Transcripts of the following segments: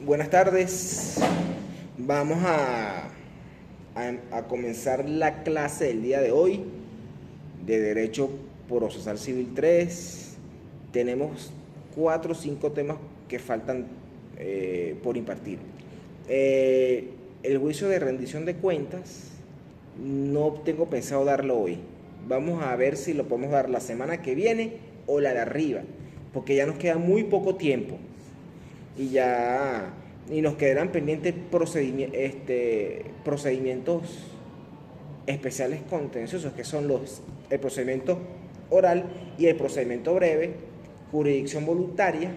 Buenas tardes. Vamos a comenzar la clase del día de hoy de Derecho Procesal Civil 3. Tenemos 4 o 5 temas que faltan por impartir. El juicio de rendición de cuentas no tengo pensado darlo hoy. Vamos a ver si lo podemos dar la semana que viene o la de arriba, porque ya nos queda muy poco tiempo y nos quedarán pendientes procedimientos especiales contenciosos, que son el procedimiento oral y el procedimiento breve, jurisdicción voluntaria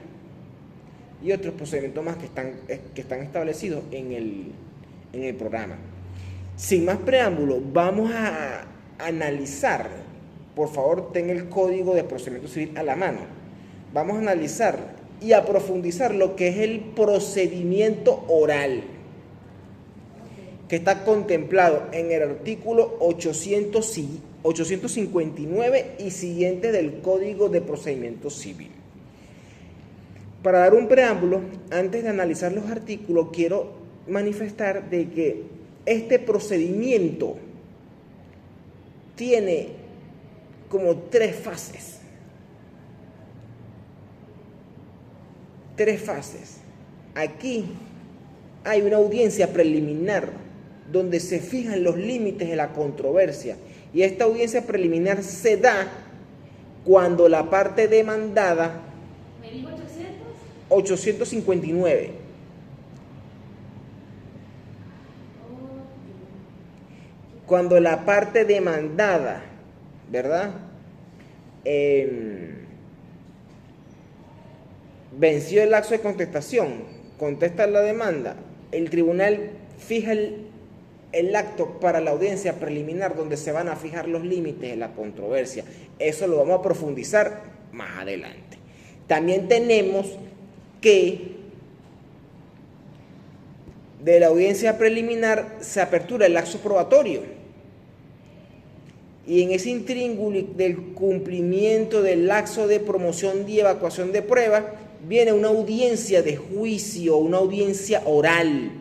y otros procedimientos más que están establecidos en el programa. Sin más preámbulo, vamos a analizar, por favor, ten el Código de Procedimiento Civil a la mano. Vamos a analizar y a profundizar lo que es el procedimiento oral, que está contemplado en el artículo 859 y siguiente del Código de Procedimiento Civil. Para dar un preámbulo, antes de analizar los artículos, quiero manifestar de que este procedimiento tiene como 3 fases. 3 fases. Aquí hay una audiencia preliminar donde se fijan los límites de la controversia, y esta audiencia preliminar se da cuando la parte demandada, ¿Me dijo 800? 859, cuando la parte demandada, ¿verdad?, venció el lapso de contestación, contesta la demanda, el tribunal fija el acto para la audiencia preliminar donde se van a fijar los límites de la controversia. Eso lo vamos a profundizar más adelante. También tenemos que de la audiencia preliminar se apertura el lapso probatorio, y en ese intríngulis del cumplimiento del lapso de promoción y evacuación de pruebas viene una audiencia de juicio, una audiencia oral.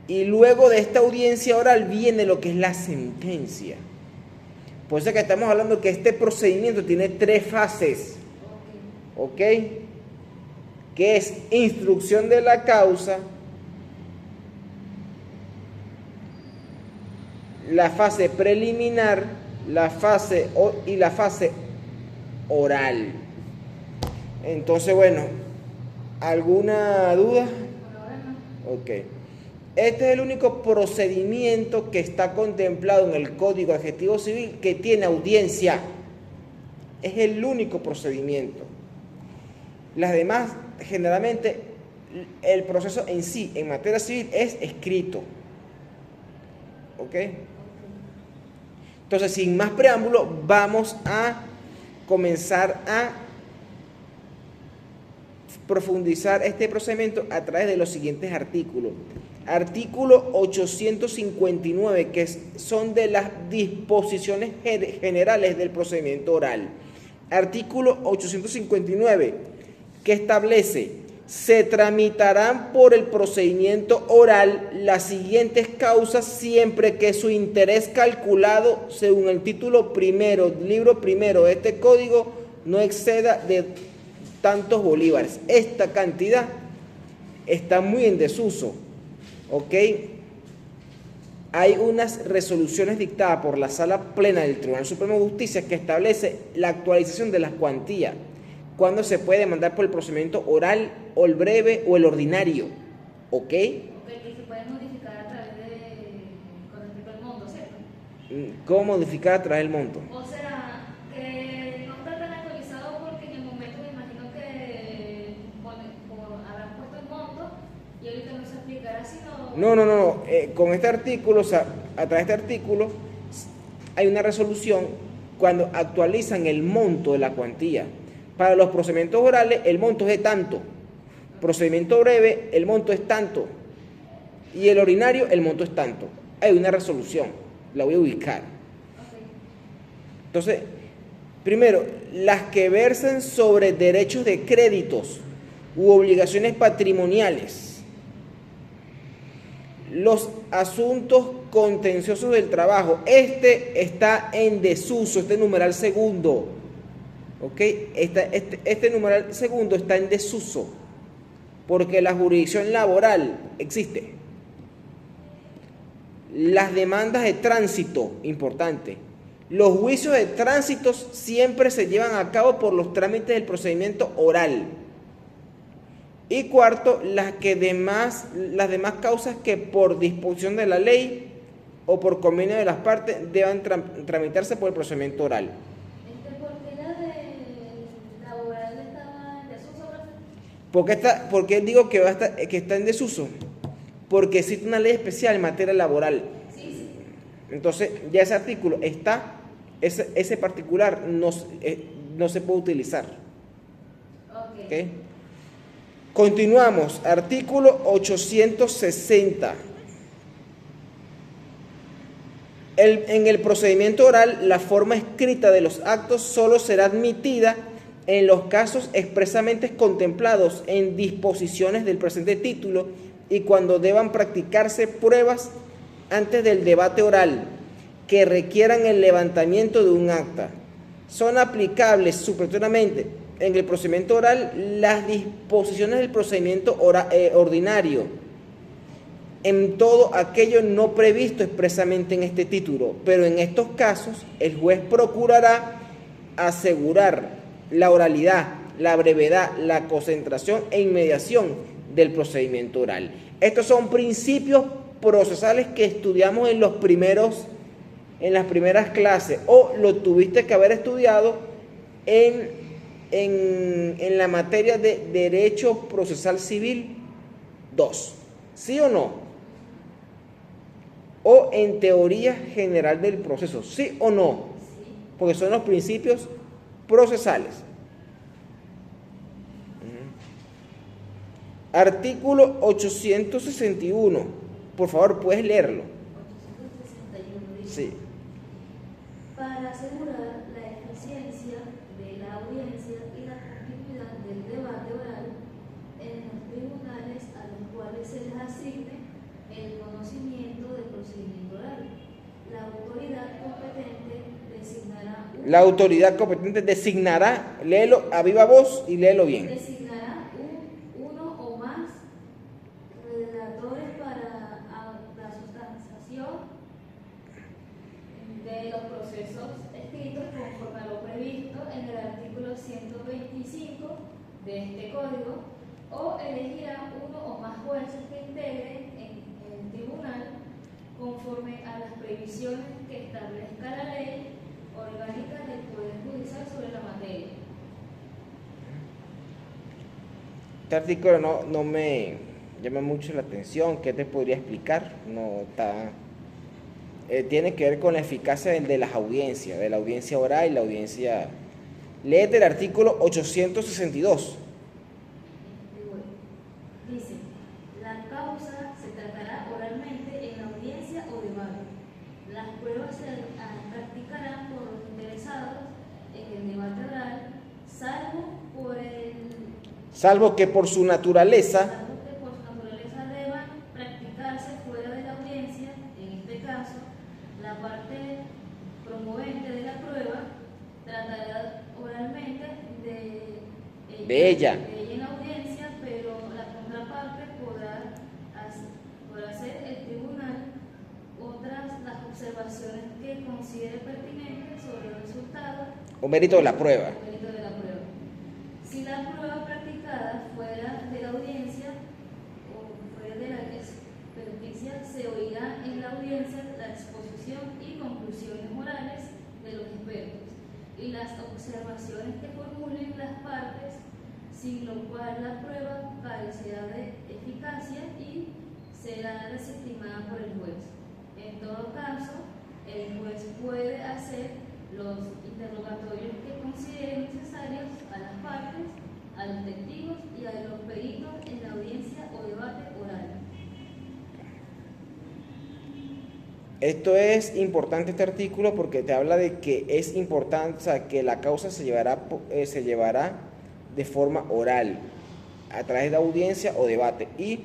Y luego de esta audiencia oral viene lo que es la sentencia. Por eso es que estamos hablando que este procedimiento tiene 3 fases. ¿Ok? Que es instrucción de la causa, la fase preliminar, la fase oral. Entonces, bueno, ¿alguna duda? Por ahora no. Ok. Este es el único procedimiento que está contemplado en el Código Adjetivo Civil que tiene audiencia. Es el único procedimiento. Las demás, generalmente, el proceso en sí, en materia civil, es escrito. ¿Ok? Entonces, sin más preámbulo, vamos a comenzar a profundizar este procedimiento a través de los siguientes artículos. Artículo 859, que son de las disposiciones generales del procedimiento oral. Artículo 859, que establece: se tramitarán por el procedimiento oral las siguientes causas siempre que su interés calculado según el título primero, libro primero de este código, no exceda de tantos bolívares. Esta cantidad está muy en desuso, ¿ok? Hay unas resoluciones dictadas por la Sala Plena del Tribunal Supremo de Justicia que establece la actualización de las cuantías, cuándo se puede demandar por el procedimiento oral o el breve o el ordinario, ¿ok? Ok, y se puede modificar a través con respecto al monto, ¿cierto? ¿Cómo modificar a través del monto? O será que no está tan actualizado porque en el momento me imagino que habrán puesto el monto y ahorita no se aplicará, sino... No. Con este artículo, o sea, a través de este artículo, hay una resolución cuando actualizan el monto de la cuantía. Para los procedimientos orales, el monto es de tanto. Procedimiento breve, el monto es tanto. Y el ordinario, el monto es tanto. Hay una resolución, la voy a ubicar. Okay. Entonces, primero, las que versan sobre derechos de créditos u obligaciones patrimoniales. Los asuntos contenciosos del trabajo. Este está en desuso, este numeral segundo. ¿Ok? Este numeral segundo está en desuso, porque la jurisdicción laboral existe. Las demandas de tránsito, importante. Los juicios de tránsito siempre se llevan a cabo por los trámites del procedimiento oral. Y cuarto, las demás causas que por disposición de la ley o por convenio de las partes deban tramitarse por el procedimiento oral. ¿Por qué la de laboral estaba en desuso? ¿Por qué digo que está en desuso? Porque existe una ley especial en materia laboral. Sí. Entonces, ya ese artículo está, ese particular no se puede utilizar. Ok. ¿Okay? Continuamos, artículo 860. En el procedimiento oral, la forma escrita de los actos solo será admitida en los casos expresamente contemplados en disposiciones del presente título y cuando deban practicarse pruebas antes del debate oral que requieran el levantamiento de un acta. Son aplicables supletoriamente en el procedimiento oral las disposiciones del procedimiento ordinario en todo aquello no previsto expresamente en este título, pero en estos casos el juez procurará asegurar la oralidad, la brevedad, la concentración e inmediación del procedimiento oral. Estos son principios procesales que estudiamos en las primeras clases, o lo tuviste que haber estudiado en la materia de Derecho Procesal Civil 2, ¿sí o no? O en Teoría General del Proceso, ¿sí o no? Porque son los principios procesales. Artículo 861. Por favor, ¿puedes leerlo? 861 dice, Sí. para asegurar la eficiencia de la audiencia y la continuidad del debate oral en los tribunales a los cuales se les asigne el conocimiento del procedimiento oral, la autoridad competente designará, Léelo a viva voz y léelo bien. Designará uno o más relatores para la sustanciación de los procesos escritos conforme a lo previsto en el artículo 125 de este código, o elegirá uno o más jueces que integren el tribunal conforme a las previsiones que establezca la ley orgánica del Poder Judicial sobre la materia. Este artículo no me llama mucho la atención. ¿Qué te podría explicar? No está. Tiene que ver con la eficacia de las audiencias, de la audiencia oral y la audiencia. Léete el artículo 862. Dice, la causa se tratará oralmente en la audiencia o debate. Las pruebas se practicarán por los interesados en el debate oral, salvo que por su naturaleza deban practicarse fuera de la audiencia. En este caso, la parte promovente de la prueba tratará oralmente de ella en la audiencia, pero la contraparte podrá hacer el tribunal las observaciones que considere pertinentes sobre el resultado o mérito de la prueba. Si la prueba practicada fuera de la audiencia o fuera de la experticia, se oirá en la audiencia la exposición y conclusiones morales de los expertos y las observaciones que formulen las partes, sin lo cual la prueba carecerá de eficacia y será desestimada por el juez. En todo caso, el juez puede hacer los interrogatorios que considere necesarios a las partes, a los testigos y a los peritos en la audiencia o debate oral. Esto es importante, este artículo, porque te habla de que es importante, o sea, que la causa se llevará de forma oral. a través de audiencia o debate. Y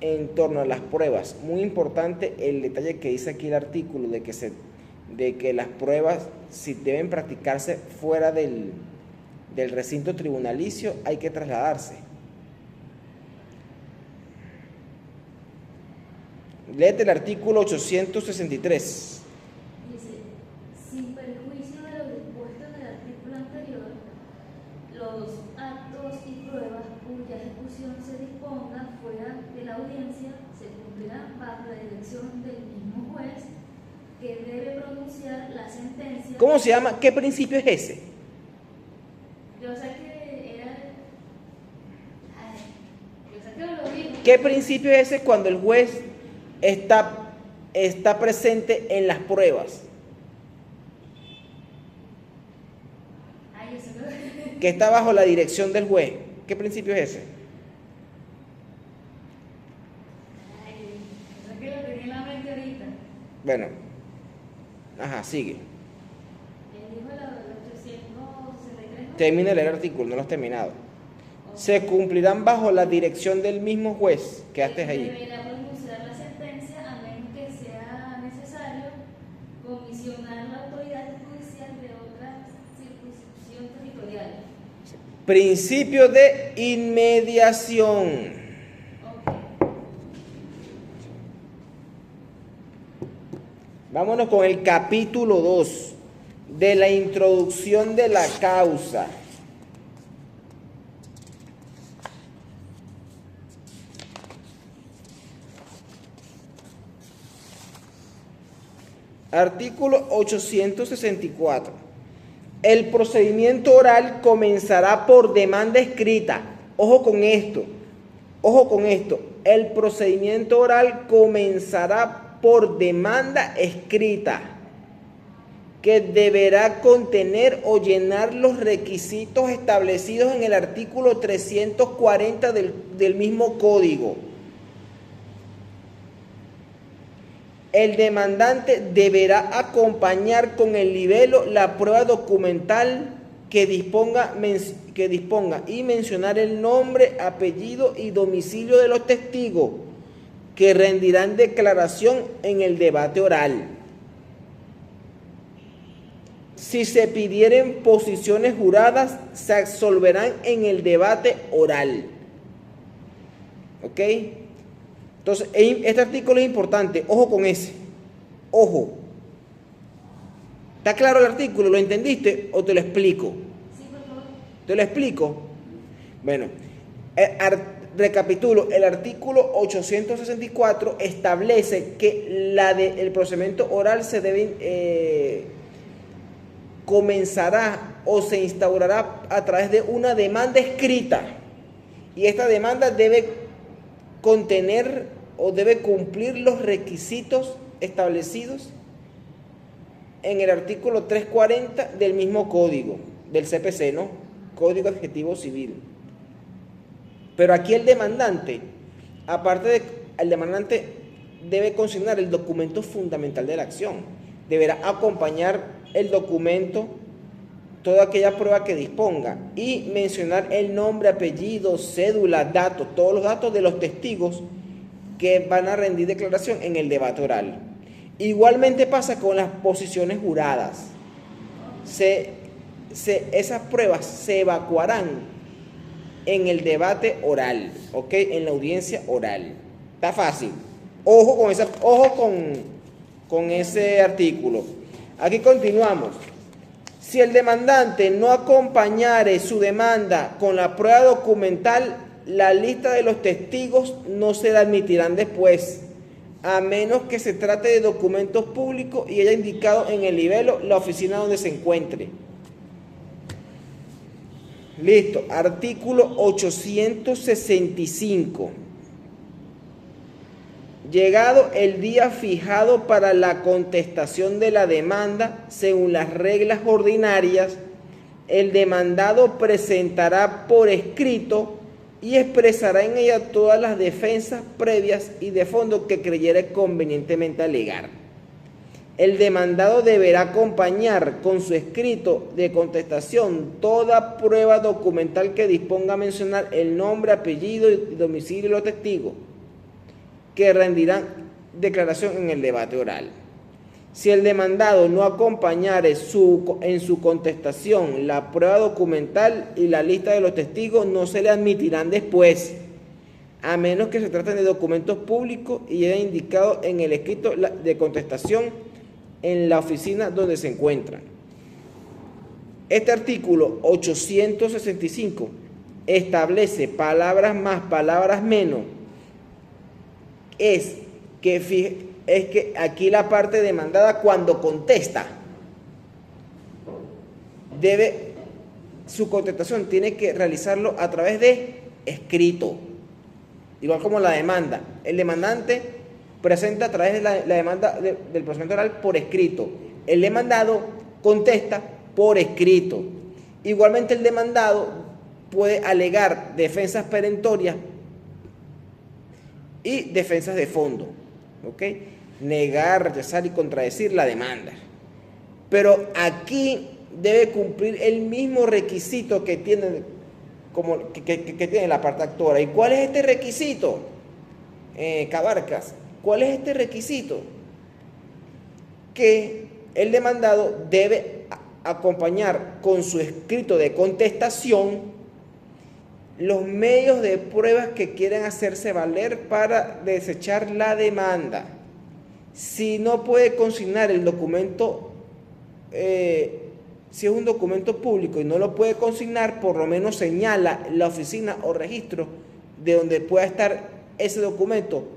en torno a las pruebas, muy importante el detalle que dice aquí el artículo de que las pruebas, si deben practicarse fuera del recinto tribunalicio, hay que trasladarse. Léete el artículo 863. Dice, sin perjuicio de lo dispuesto en el artículo anterior, los actos y pruebas cuya ejecución se disponga fuera de la audiencia se cumplirán bajo la dirección del mismo juez que debe pronunciar la sentencia. ¿Cómo se llama? ¿Qué principio es ese? Yo sé que era... Ay, yo sé que lo mismo. ¿Qué principio es ese cuando el juez está presente en las pruebas? Ay, yo sé que... Que está bajo la dirección del juez. ¿Qué principio es ese? Ay, yo sé que lo tenía en la mente ahorita. Bueno, ajá, sigue. Él dijo la 863, ¿no? Termina de leer el artículo, no lo has terminado. Se cumplirán bajo la dirección del mismo juez. Quedaste ahí. Deberá pronunciar la sentencia a menos que sea necesario comisionar la autoridad judicial de otra circunscripción territorial. Principio de inmediación. Ok. Vámonos con el capítulo 2 de la introducción de la causa. Artículo 864. El procedimiento oral comenzará por demanda escrita. Ojo con esto. Ojo con esto. El procedimiento oral comenzará por demanda escrita, que deberá contener o llenar los requisitos establecidos en el artículo 340 del mismo código. El demandante deberá acompañar con el libelo la prueba documental que disponga y mencionar el nombre, apellido y domicilio de los testigos que rendirán declaración en el debate oral. Si se pidieren posiciones juradas, se absolverán en el debate oral. ¿Ok? Entonces, este artículo es importante. Ojo con ese. Ojo. ¿Está claro el artículo? ¿Lo entendiste o te lo explico? Sí, por favor. ¿Te lo explico? Bueno, recapitulo. El artículo 864 establece que el procedimiento oral se debe comenzará o se instaurará a través de una demanda escrita. Y esta demanda debe contener o debe cumplir los requisitos establecidos en el artículo 340 del mismo código, del CPC, ¿no? Código Adjetivo Civil. Pero aquí el demandante debe consignar el documento fundamental de la acción. Deberá acompañar el documento toda aquella prueba que disponga y mencionar el nombre, apellido, cédula, datos, todos los datos de los testigos que van a rendir declaración en el debate oral. Igualmente pasa con las posiciones juradas. Esas pruebas se evacuarán en el debate oral, ¿ok? En la audiencia oral. Está fácil. Ojo con ese artículo. Aquí continuamos. Si el demandante no acompañare su demanda con la prueba documental, la lista de los testigos no se la admitirán después, a menos que se trate de documentos públicos y haya indicado en el libelo la oficina donde se encuentre. Listo. Artículo 865. Llegado el día fijado para la contestación de la demanda, según las reglas ordinarias, el demandado presentará por escrito y expresará en ella todas las defensas previas y de fondo que creyere convenientemente alegar. El demandado deberá acompañar con su escrito de contestación toda prueba documental que disponga a mencionar el nombre, apellido y domicilio de los testigos que rendirán declaración en el debate oral. Si el demandado no acompañare en su contestación la prueba documental y la lista de los testigos, no se le admitirán después, a menos que se traten de documentos públicos y haya indicado en el escrito de contestación en la oficina donde se encuentran. Este artículo 865 establece palabras más, palabras menos. Es que aquí la parte demandada, cuando contesta, su contestación tiene que realizarlo a través de escrito, igual como la demanda. El demandante presenta a través de la demanda del procedimiento oral por escrito. El demandado contesta por escrito. Igualmente el demandado puede alegar defensas perentorias y defensas de fondo, ¿ok? Negar, rechazar y contradecir la demanda. Pero aquí debe cumplir el mismo requisito que tiene, que tiene la parte actora. ¿Y cuál es este requisito, Cabarcas? ¿Cuál es este requisito? Que el demandado debe acompañar con su escrito de contestación los medios de pruebas que quieran hacerse valer para desechar la demanda. Si no puede consignar el documento, si es un documento público y no lo puede consignar, por lo menos señala la oficina o registro de donde pueda estar ese documento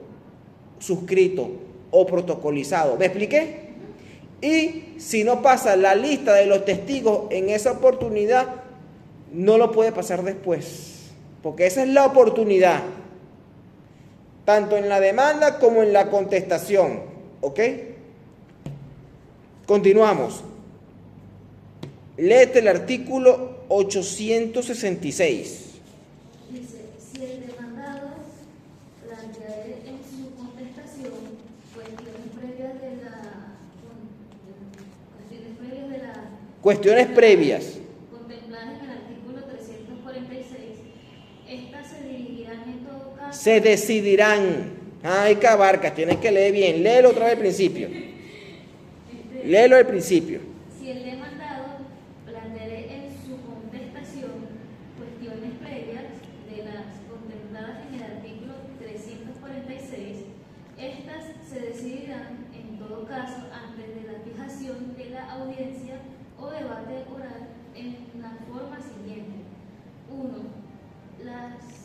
suscrito o protocolizado. ¿Me expliqué? Y si no pasa la lista de los testigos en esa oportunidad, no lo puede pasar después, porque esa es la oportunidad, tanto en la demanda como en la contestación. ¿Ok? Continuamos. Léete el artículo 866. Dice, si el demandado planteare en su contestación cuestiones previas contempladas en el artículo 346, estas se dirigirán en todo caso. Se decidirán. Ay, Cabarcas, tienes que leer bien. Léelo otra vez al principio. Léelo al principio. Si el demandado planteare en su contestación cuestiones previas de las contempladas en el artículo 346, estas se decidirán en todo caso antes de la fijación de la audiencia o debate oral en la forma siguiente. 1. Las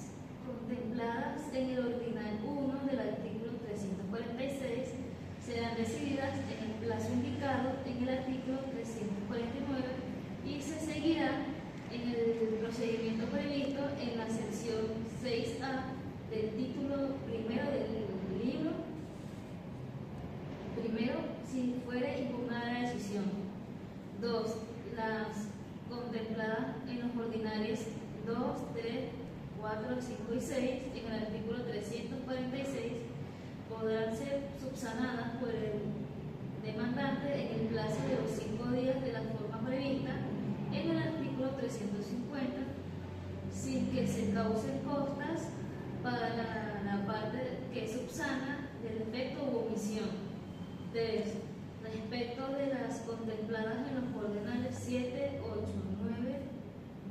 contempladas en el ordinal 1 del artículo 346 serán decididas en el plazo indicado en el artículo 349 y se seguirá en el procedimiento previsto en la sección 6A del título primero del libro primero si fuere impugnada la decisión. 2. Las contempladas en los ordinarios 2, 3, 4, 5 y 6 en el artículo 346 podrán ser subsanadas por el demandante en el plazo de los 5 días de la forma prevista en el artículo 350 sin que se causen costas para la parte que subsana del defecto u omisión. 3. Respecto de las contempladas en los ordenales 7, 8, 9,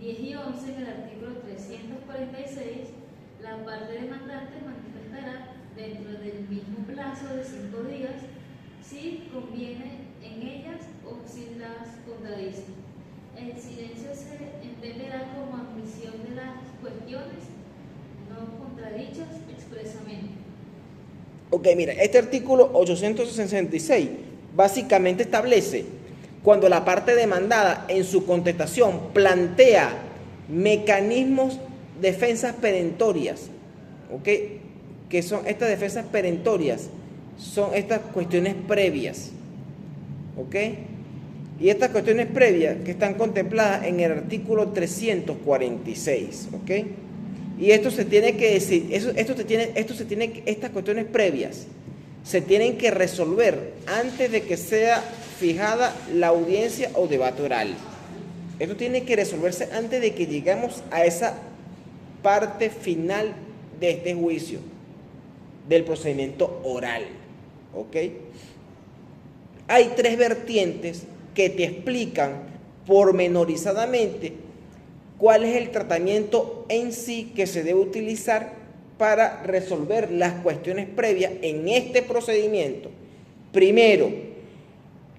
10 y 11 en el artículo 346, la parte demandante manifestará dentro del mismo plazo de 5 días si conviene en ellas o si las contradice. El silencio se entenderá como admisión de las cuestiones no contradichas expresamente. Ok, mira, este artículo 866 básicamente establece cuando la parte demandada en su contestación plantea mecanismos, defensas perentorias, ¿ok? Que son estas defensas perentorias, son estas cuestiones previas, ¿ok? Y estas cuestiones previas que están contempladas en el artículo 346, ¿ok? Y esto se tiene que decir, estas cuestiones previas se tienen que resolver antes de que sea fijada la audiencia o debate oral. Esto tiene que resolverse antes de que lleguemos a esa parte final de este juicio, del procedimiento oral. ¿Ok? Hay tres vertientes que te explican pormenorizadamente cuál es el tratamiento en sí que se debe utilizar para resolver las cuestiones previas en este procedimiento. Primero,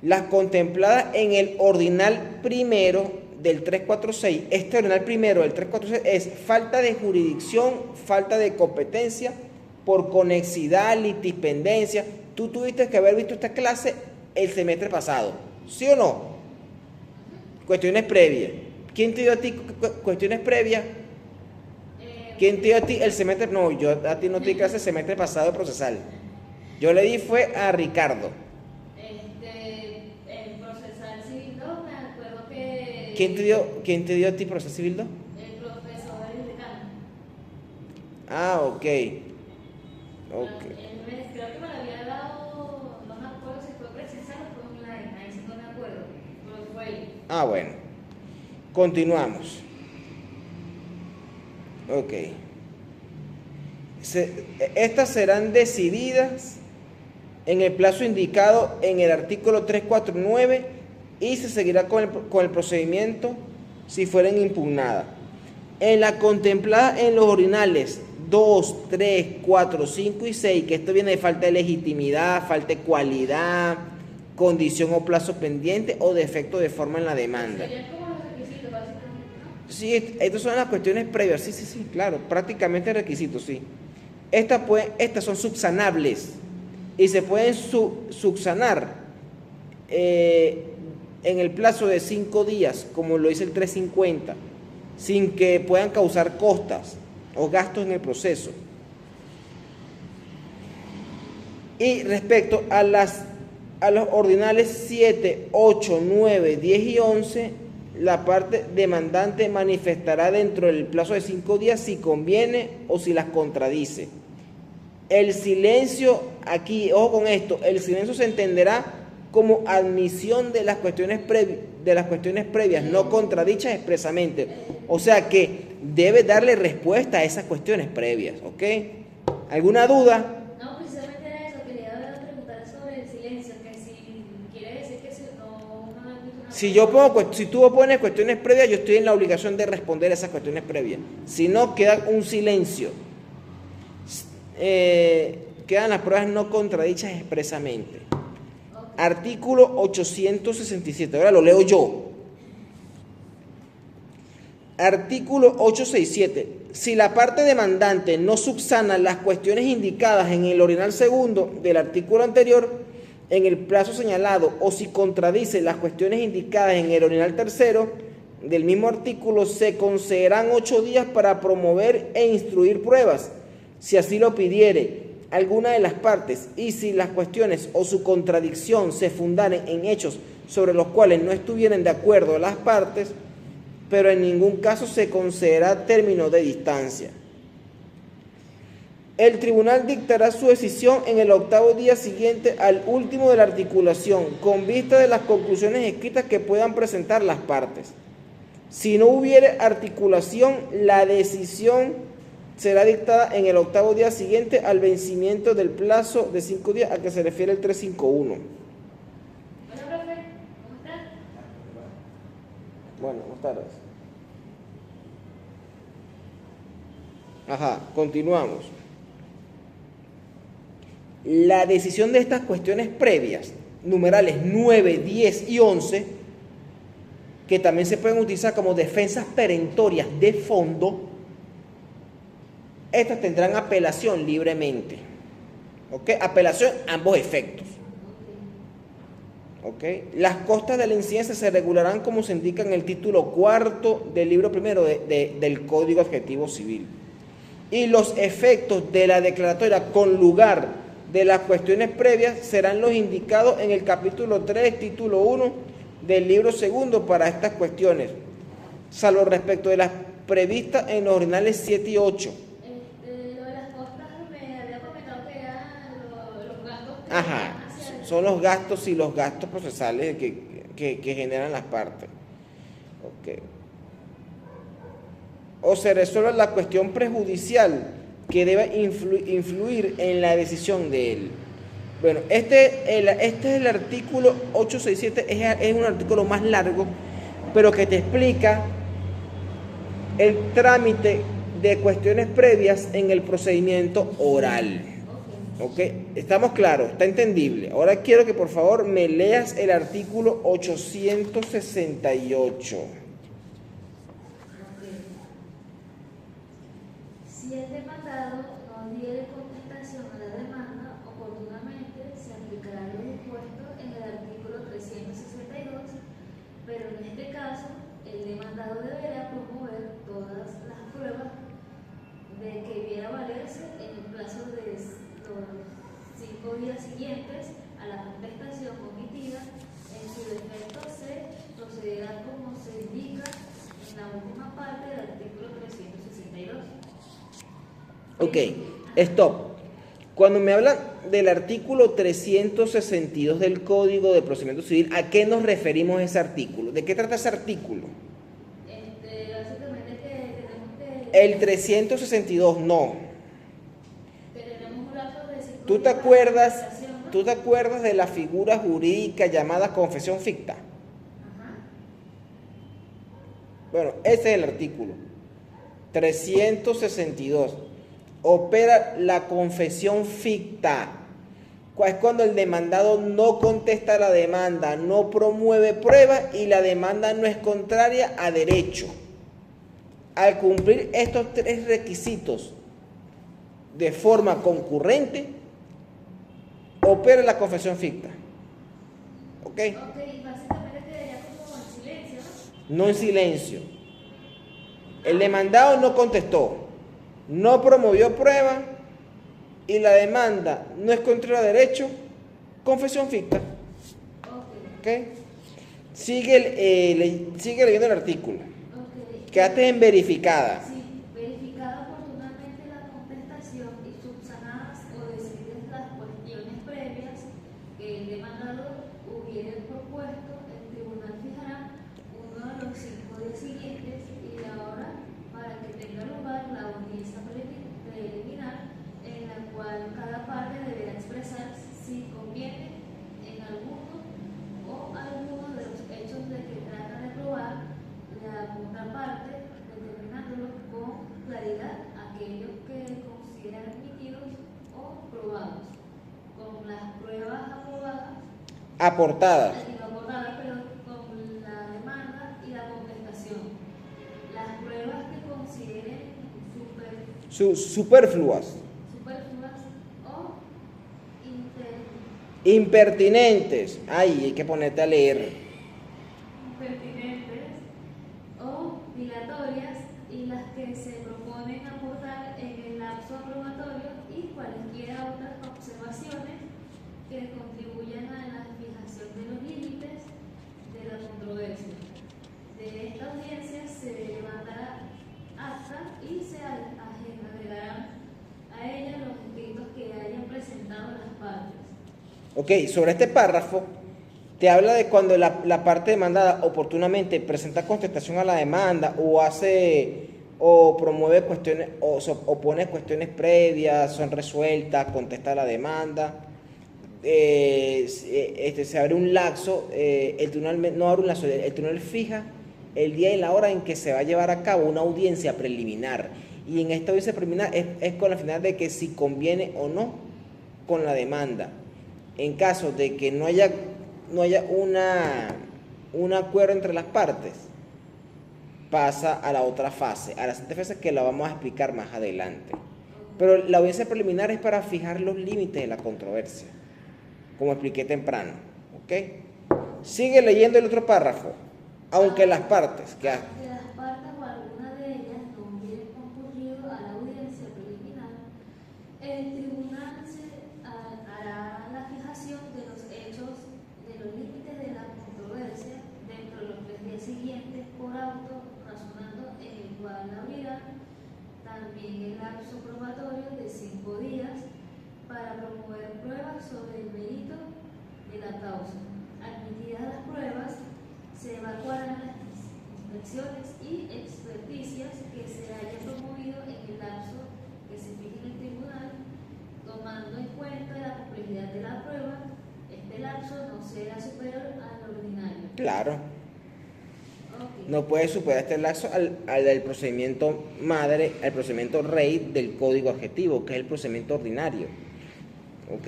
las contempladas en el ordinal primero del 346. Este ordinal primero del 346 es falta de jurisdicción, falta de competencia por conexidad, litispendencia. Tú tuviste que haber visto esta clase el semestre pasado, ¿sí o no? Cuestiones previas. ¿Quién te dio a ti cuestiones previas? ¿Quién te dio a ti el semestre? No, yo a ti no te di clase el semestre pasado de procesal. Yo le di fue a Ricardo. El procesal civil 2, me acuerdo que... ¿Quién te dio a ti procesal civil 2? El profesor del decano. Ah, ok. Creo que me lo había dado, no me acuerdo si fue precisado o fue online, ahí sí no me acuerdo, pero fue él. Ah, bueno. Continuamos. Ok. Estas serán decididas en el plazo indicado en el artículo 349 y se seguirá con el procedimiento si fueren impugnadas. En la contemplada en los ordinales 2, 3, 4, 5 y 6, que esto viene de falta de legitimidad, falta de cualidad, condición o plazo pendiente o defecto de forma en la demanda. Serían como los requisitos, básicamente, ¿no? Sí, estas son las cuestiones previas, sí, claro, prácticamente requisitos, sí. Estas son subsanables y se pueden subsanar en el plazo de 5 días, como lo dice el 350, sin que puedan causar costas o gastos en el proceso. Y respecto a los ordinales 7, 8, 9, 10 y 11, la parte demandante manifestará dentro del plazo de 5 días si conviene o si las contradice. El silencio, aquí, ojo con esto, el silencio se entenderá como admisión de las cuestiones previas, no contradichas expresamente. O sea que debe darle respuesta a esas cuestiones previas, ¿ok? ¿Alguna duda? No, precisamente era eso, quería preguntar sobre el silencio, que si quiere decir que si no han visto una... Si tú pones cuestiones previas, yo estoy en la obligación de responder a esas cuestiones previas. Si no, queda un silencio. Quedan las pruebas no contradichas expresamente. Artículo 867, ahora lo leo yo. Artículo 867. Si la parte demandante no subsana las cuestiones indicadas en el ordinal segundo del artículo anterior en el plazo señalado o si contradice las cuestiones indicadas en el ordinal tercero del mismo artículo, se concederán 8 días para promover e instruir pruebas, si así lo pidiere alguna de las partes, y si las cuestiones o su contradicción se fundaren en hechos sobre los cuales no estuvieren de acuerdo las partes, pero en ningún caso se concederá término de distancia. El tribunal dictará su decisión en el 8º día siguiente al último de la articulación, con vista de las conclusiones escritas que puedan presentar las partes. Si no hubiere articulación, la decisión será dictada en el 8º día siguiente al vencimiento del plazo de 5 días a que se refiere el 351. Bueno, profe, ¿cómo está? Bueno, buenas tardes. Ajá, continuamos. La decisión de estas cuestiones previas, numerales 9, 10 y 11, que también se pueden utilizar como defensas perentorias de fondo, estas tendrán apelación libremente. ¿Ok? Apelación a ambos efectos. ¿Ok? Las costas de la incidencia se regularán como se indica en el título 4 del libro primero del Código Adjetivo Civil. Y los efectos de la declaratoria con lugar de las cuestiones previas serán los indicados en el capítulo 3, título 1 del libro segundo para estas cuestiones, salvo respecto de las previstas en los ordinales 7 y 8. Lo de las costas me había comentado que eran los gastos Ajá, son los gastos y los gastos procesales que generan las partes. Ok. O se resuelve la cuestión prejudicial que debe influir en la decisión de él. Bueno, este es el artículo 867, es un artículo más largo, pero que te explica el trámite de cuestiones previas en el procedimiento oral. ¿Ok? ¿Estamos claros? ¿Está entendible? Ahora quiero que por favor me leas el artículo 868. Si el demandado no diere contestación a la demanda oportunamente, se aplicará lo dispuesto en el artículo 362, pero en este caso, el demandado deberá promover todas las pruebas de que viera valerse en el plazo de los 5 días siguientes a la contestación omitida. En su defecto, se procederá como se indica en la última parte del artículo 362. Ok, stop. Cuando me hablan del artículo 362 del Código de Procedimiento Civil, ¿a qué nos referimos ese artículo? ¿De qué trata ese artículo? Básicamente que tenemos que... El 362, no. Que tenemos un lapso de 5 ¿Tú te días acuerdas, para la contestación, ¿no? ¿tú te acuerdas de la figura jurídica llamada confesión ficta? Ajá. Bueno, ese es el artículo 362. Opera la confesión ficta. Es cuando el demandado no contesta la demanda, no promueve pruebas y la demanda no es contraria a derecho. Al cumplir estos 3 requisitos de forma concurrente, opera la confesión ficta. ¿Ok? Ok, básicamente quedaría como en silencio, ¿no? No en silencio. El demandado no contestó, no promovió prueba y la demanda no es contraria a derecho, confesión ficta. Ok, ¿Ok? Sigue leyendo el artículo. ok. Quédate en verificada. Sí, verificada oportunamente la contestación y subsanadas o decididas las cuestiones previas que el demandador hubiere propuesto, el tribunal fijará uno de los 5 días siguientes y la hora para que tenga lugar la audiencia preliminar, en la cual cada parte deberá expresar si conviene en alguno de los hechos de que trata de probar la contraparte, determinándolo con claridad aquellos que consideran admitidos o probados, con las pruebas Aportadas. aportadas, pero con la demanda y la contestación. Las pruebas que consideren Superfluas. superfluas o Impertinentes. Ay, hay que ponerte a leer. impertinentes o dilatorias, y las que se proponen aportar en el lapso aprobatorio, y cualesquiera otras observaciones que contribuyan a la fijación de los límites de la controversia. De esta audiencia se levantará acta y se agregarán a ella los escritos que hayan presentado las partes. Ok, sobre este párrafo te habla de cuando la parte demandada oportunamente presenta contestación a la demanda o promueve cuestiones o opone cuestiones previas, son resueltas, contesta la demanda. Se abre un lapso, el tribunal no abre un lapso, el tribunal fija el día y la hora en que se va a llevar a cabo una audiencia preliminar, y en esta audiencia preliminar es con la finalidad de que si conviene o no con la demanda. En caso de que no haya un acuerdo entre las partes, pasa a la otra fase, a la siguiente fase, que la vamos a explicar más adelante. Pero la audiencia preliminar es para fijar los límites de la controversia, como expliqué temprano. ¿Ok? Sigue leyendo el otro párrafo. Aunque las partes que Aunque las partes o alguna de ellas no hubieran concurrido a la audiencia preliminar, el tribunal hará la fijación de los hechos, de los límites de la controversia dentro de los 3 días siguientes por auto, razonando en el cual abrirá también el lapso probatorio de 5 días para promover pruebas sobre el lapso no será superior al ordinario. Claro, Ok. no puede superar este lapso al del procedimiento madre, al procedimiento rey del código adjetivo, que es el procedimiento ordinario. ¿Ok?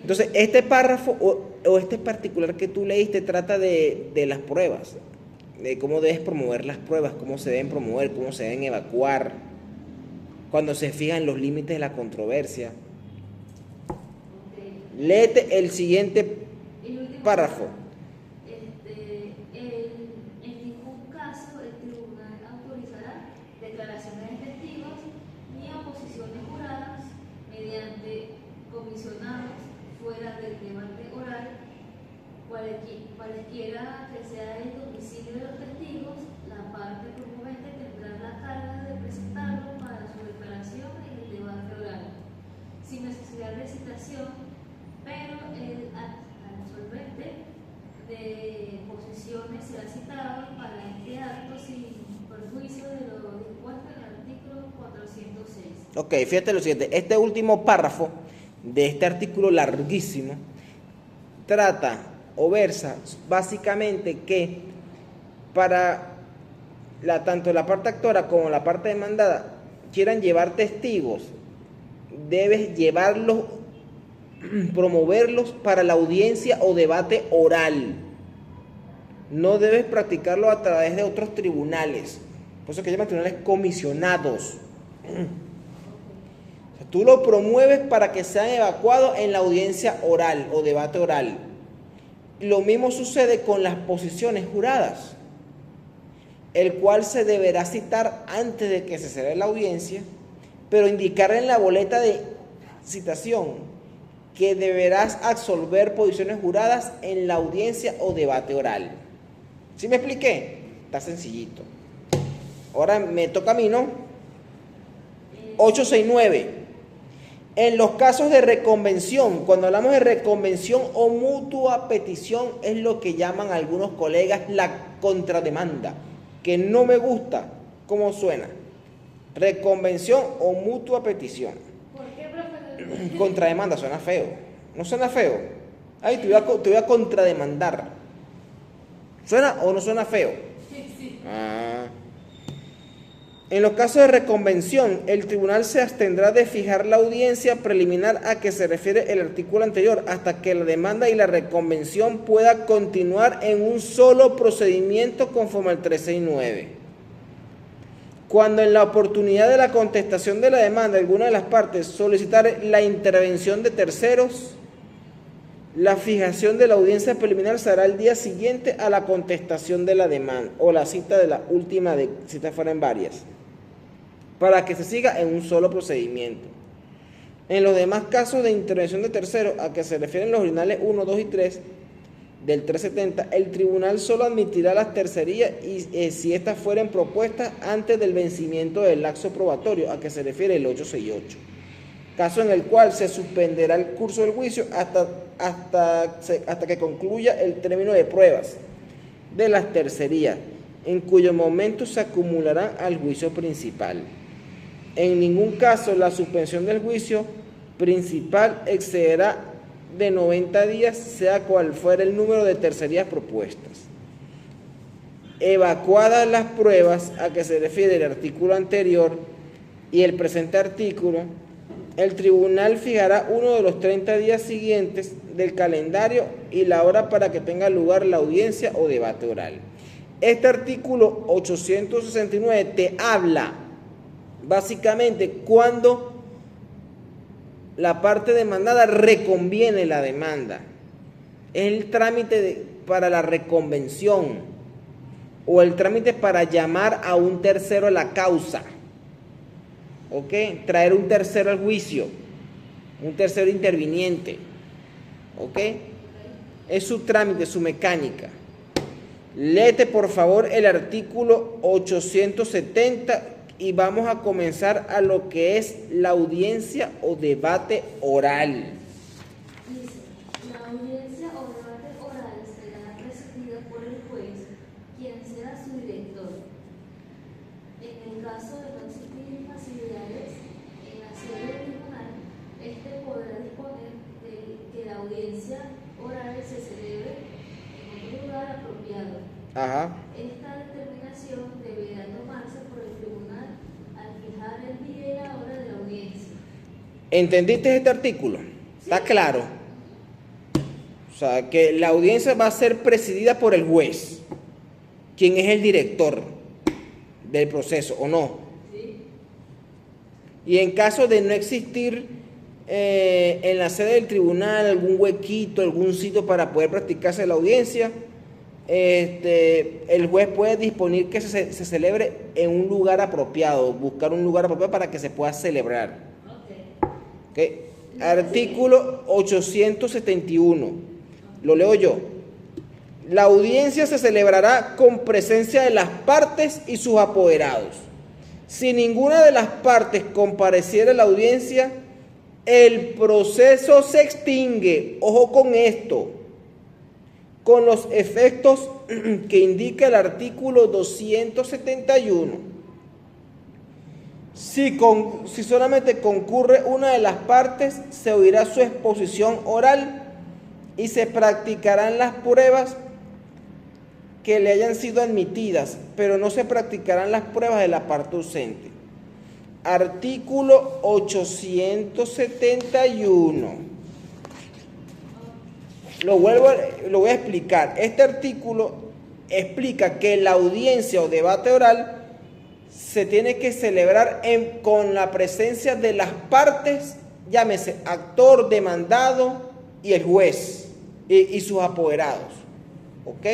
Entonces, este párrafo o este particular que tú leíste trata de las pruebas, de cómo debes promover las pruebas, cómo se deben promover, cómo se deben evacuar, cuando se fijan los límites de la controversia. Ok. Léete el siguiente El último párrafo. En ningún caso el tribunal autorizará declaraciones de testigos ni oposiciones juradas mediante comisionados fuera del debate oral, cualquiera que sea el domicilio de los testigos, la parte promovente tendrá la carga de presentarlo para su declaración en el debate oral, sin necesidad de citación, pero el absolvente de posiciones será citado para este acto sin perjuicio de lo dispuesto en el artículo 406. Ok, fíjate lo siguiente, este último párrafo de este artículo larguísimo trata o versa básicamente que para tanto la parte actora como la parte demandada quieran llevar testigos, debes llevarlos, promoverlos para la audiencia o debate oral. No debes practicarlo a través de otros tribunales, por eso que llaman tribunales comisionados. Tú lo promueves para que sean evacuados en la audiencia oral o debate oral. Lo mismo sucede con las posiciones juradas, el cual se deberá citar antes de que se celebre la audiencia, pero indicar en la boleta de citación que deberás absolver posiciones juradas en la audiencia o debate oral. ¿Sí me expliqué? Está sencillito. Ahora me toca a mí, ¿no? 869. En los casos de reconvención, cuando hablamos de reconvención o mutua petición, es lo que llaman algunos colegas la contrademanda, que no me gusta cómo suena. Reconvención o mutua petición. ¿Por qué, profesor? Contrademanda, suena feo. ¿No suena feo? Ay, te voy a contrademandar. ¿Suena o no suena feo? Sí. Ah. En los casos de reconvención, el tribunal se abstendrá de fijar la audiencia preliminar a que se refiere el artículo anterior hasta que la demanda y la reconvención pueda continuar en un solo procedimiento conforme al 369. Cuando en la oportunidad de la contestación de la demanda alguna de las partes solicitar la intervención de terceros, la fijación de la audiencia preliminar será el día siguiente a la contestación de la demanda o la cita de la última, si te fueran varias, para que se siga en un solo procedimiento. En los demás casos de intervención de terceros a que se refieren los originales 1, 2 y 3 del 370, el tribunal solo admitirá las tercerías y si éstas fueren propuestas antes del vencimiento del lapso probatorio a que se refiere el 868. Caso en el cual se suspenderá el curso del juicio hasta que concluya el término de pruebas de las tercerías, en cuyo momento se acumularán al juicio principal. En ningún caso la suspensión del juicio principal excederá de 90 días, sea cual fuera el número de tercerías propuestas. Evacuadas las pruebas a que se refiere el artículo anterior y el presente artículo, el tribunal fijará uno de los 30 días siguientes del calendario y la hora para que tenga lugar la audiencia o debate oral. Este artículo 869 te habla básicamente cuando la parte demandada reconviene la demanda. Es el trámite para la reconvención o el trámite para llamar a un tercero a la causa. ¿Ok? Traer un tercero al juicio, un tercero interviniente. ¿Ok? Es su trámite, su mecánica. Léete por favor el artículo 870 y vamos a comenzar a lo que es la audiencia o debate oral. Dice, la audiencia o debate oral será presidida por el juez, quien será su director. En el caso de no existir facilidades en la sede del tribunal, este podrá disponer de que la audiencia Ajá. Esta determinación deberá tomarse por el tribunal al fijar el día y la hora de la audiencia. ¿Entendiste este artículo? ¿Está claro? O sea, que la audiencia va a ser presidida por el juez, quien es el director del proceso, ¿o no? ¿Sí? Y en caso de no existir en la sede del tribunal algún huequito, algún sitio para poder practicarse la audiencia, el juez puede disponer que se celebre en un lugar apropiado, buscar un lugar apropiado para que se pueda celebrar. Ok. ¿Okay? Artículo 871. Lo leo yo. La audiencia se celebrará con presencia de las partes y sus apoderados. Si ninguna de las partes compareciera a la audiencia, el proceso se extingue. Ojo con esto. Con los efectos que indica el artículo 271. Si solamente concurre una de las partes, se oirá su exposición oral y se practicarán las pruebas que le hayan sido admitidas, pero no se practicarán las pruebas de la parte ausente. Artículo 871. Lo voy a explicar. Este artículo explica que la audiencia o debate oral se tiene que celebrar con la presencia de las partes, llámese actor, demandado y el juez y sus apoderados. ¿Ok?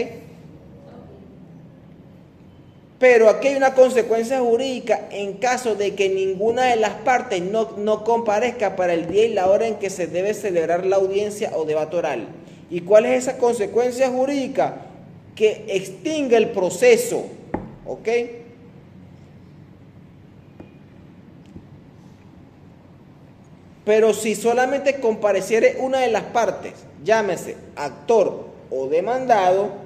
Pero aquí hay una consecuencia jurídica en caso de que ninguna de las partes no comparezca para el día y la hora en que se debe celebrar la audiencia o debate oral. ¿Y cuál es esa consecuencia jurídica? Que extingue el proceso. ¿Ok? Pero si solamente compareciere una de las partes, llámese actor o demandado,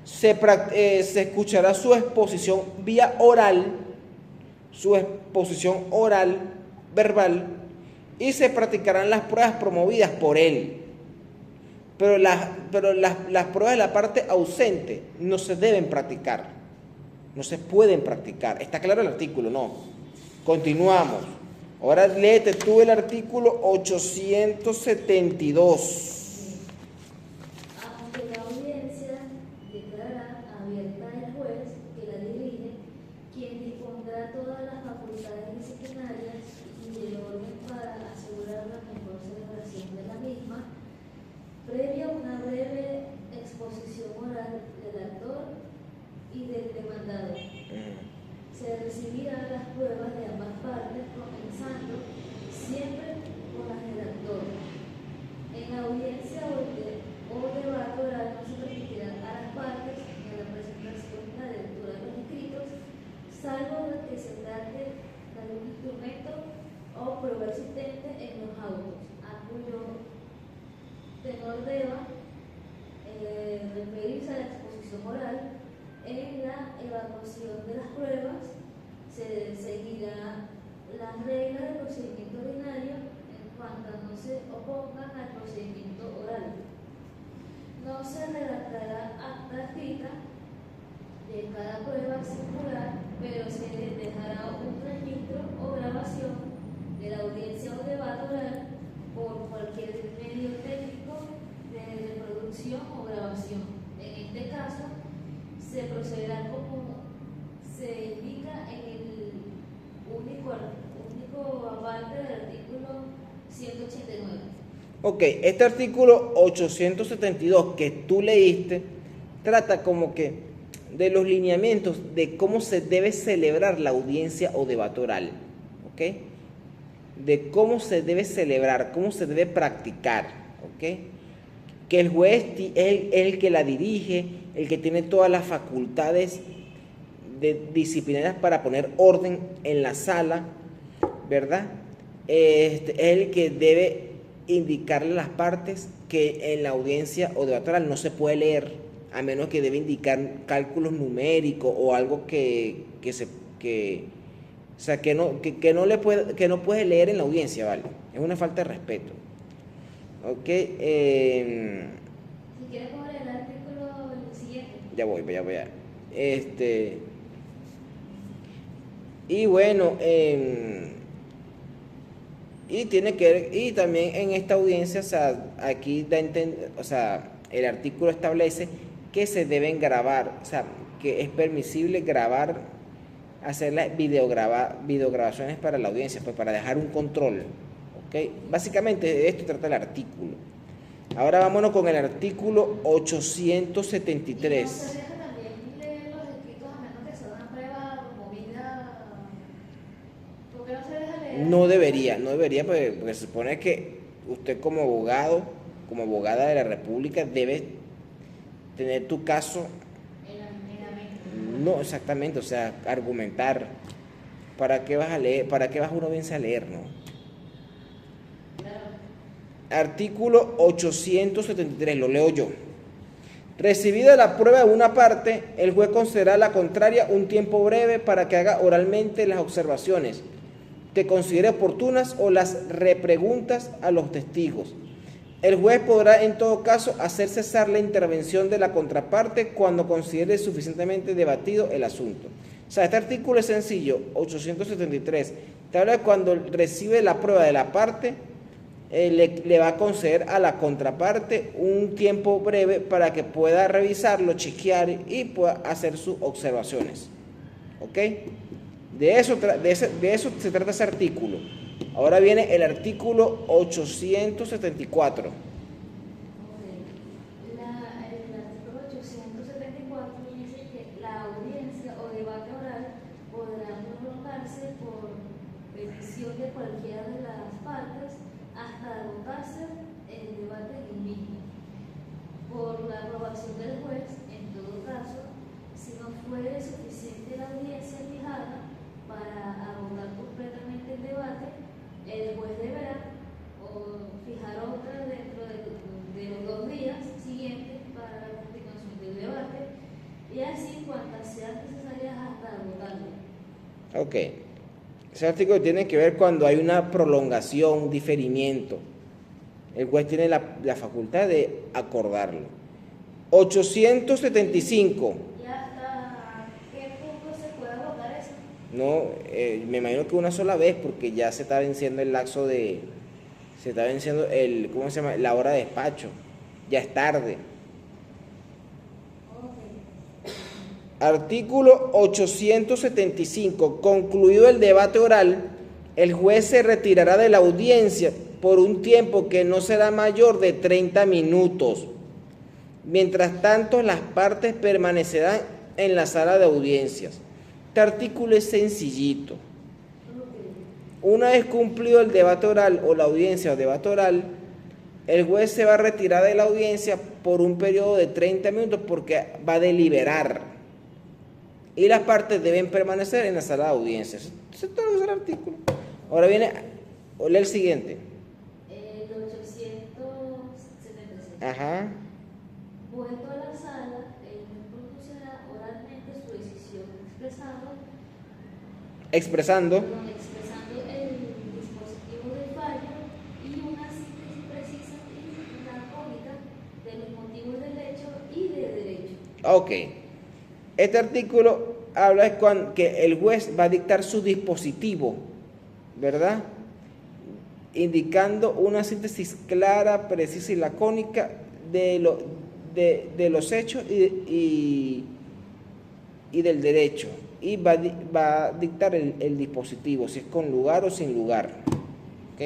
se escuchará su exposición vía oral, verbal, y se practicarán las pruebas promovidas por él. Pero las pruebas de la parte ausente no se deben practicar, no se pueden practicar. ¿Está claro el artículo? No. Continuamos. Ahora léete tú el artículo 872. Aunque la audiencia declarará abierta el juez que la dirige, quien dispondrá todas las facultades disciplinarias y el orden para asegurar la mejor celebración de la misma, previa una breve exposición oral del actor y del demandado. Se recibirán las pruebas de ambas partes, comenzando siempre con las del actor. En la audiencia o debate oral no se permitirá a las partes ni a la presentación ni la lectura de los escritos, salvo de que se trate de algún instrumento o prueba existente en los autos, a cuyo tenor deba referirse a la exposición oral. En la evaluación de las pruebas se seguirá las reglas del procedimiento ordinario en cuanto no se opongan al procedimiento oral. No se redactará acta escrita de cada prueba singular, pero se dejará un registro o grabación de la audiencia o debate oral por cualquier medio técnico de reproducción o grabación. En este caso, se procederá como se indica en el único aparte del artículo 189. Ok, este artículo 872 que tú leíste trata como que de los lineamientos de cómo se debe celebrar la audiencia o debate oral. ¿Ok? De cómo se debe celebrar, cómo se debe practicar. ¿Ok? Que el juez es el que la dirige, el que tiene todas las facultades disciplinarias para poner orden en la sala, ¿verdad? Es el que debe indicarle a las partes que en la audiencia o debate oral no se puede leer, a menos que debe indicar cálculos numéricos o algo que no puede leer en la audiencia, ¿vale? Es una falta de respeto. Ok, Si quieres poner el artículo siguiente. ya voy. Y bueno, y tiene que ver, y también en esta audiencia, o sea, aquí da o sea, el artículo establece que se deben grabar, o sea, que es permisible grabar, hacer las videograbaciones para la audiencia, pues para dejar un control, ¿ok? Básicamente de esto trata el artículo. Ahora vámonos con el artículo 873. ¿Y no se deja también leer los escritos a menos que sea una prueba movida? ¿Por qué no se deja leer? No debería, porque se supone que usted como abogado, como abogada de la República, debe tener tu caso. En la mente. No, exactamente, o sea, argumentar. ¿Para qué vas a leer? ¿Para qué vas uno bien a leer, no? Claro. Artículo 873, lo leo yo. Recibida la prueba de una parte, el juez concederá a la contraria un tiempo breve para que haga oralmente las observaciones que considere oportunas o las repreguntas a los testigos. El juez podrá en todo caso hacer cesar la intervención de la contraparte cuando considere suficientemente debatido el asunto. O sea, este artículo es sencillo, 873. Te habla de cuando recibe la prueba de la parte, le va a conceder a la contraparte un tiempo breve para que pueda revisarlo, chequear y pueda hacer sus observaciones. ¿Ok? De eso se trata ese artículo. Ahora viene el artículo 874. El artículo 874 dice que la audiencia o debate oral podrá prolongarse por petición de cualquiera de las partes hasta agotarse el debate en el mismo, por la aprobación del juez, en todo caso, si no fuere suficiente la audiencia fijada para agotar completamente el debate, el juez deberá fijar otra dentro de los 2 días siguientes para la continuación del debate, y así cuantas sean necesarias hasta agotarlo. Ok. Ese artículo tiene que ver cuando hay una prolongación, un diferimiento. El juez tiene la facultad de acordarlo. 875. ¿Y hasta qué punto se puede agotar eso? No, me imagino que una sola vez, porque ya se está venciendo el lapso de... Se está venciendo ¿cómo se llama? La hora de despacho. Ya es tarde. Artículo 875. Concluido el debate oral, el juez se retirará de la audiencia por un tiempo que no será mayor de 30 minutos. Mientras tanto, las partes permanecerán en la sala de audiencias. Este artículo es sencillito. Una vez cumplido el debate oral o la audiencia o debate oral, el juez se va a retirar de la audiencia por un periodo de 30 minutos porque va a deliberar. Y las partes deben permanecer en la sala de audiencias. Eso es todo lo que es el artículo. Ahora viene, lee el siguiente. El 876. Ajá. Vuelto a la sala, el juez pronunciará oralmente su decisión expresando el dispositivo del fallo y una síntesis precisa y lacónica de los motivos del hecho y de derecho. Ok. Este artículo habla de que el juez va a dictar su dispositivo, ¿verdad? Indicando una síntesis clara, precisa y lacónica de los hechos y del derecho. Y va a dictar el dispositivo, si es con lugar o sin lugar. ¿Ok?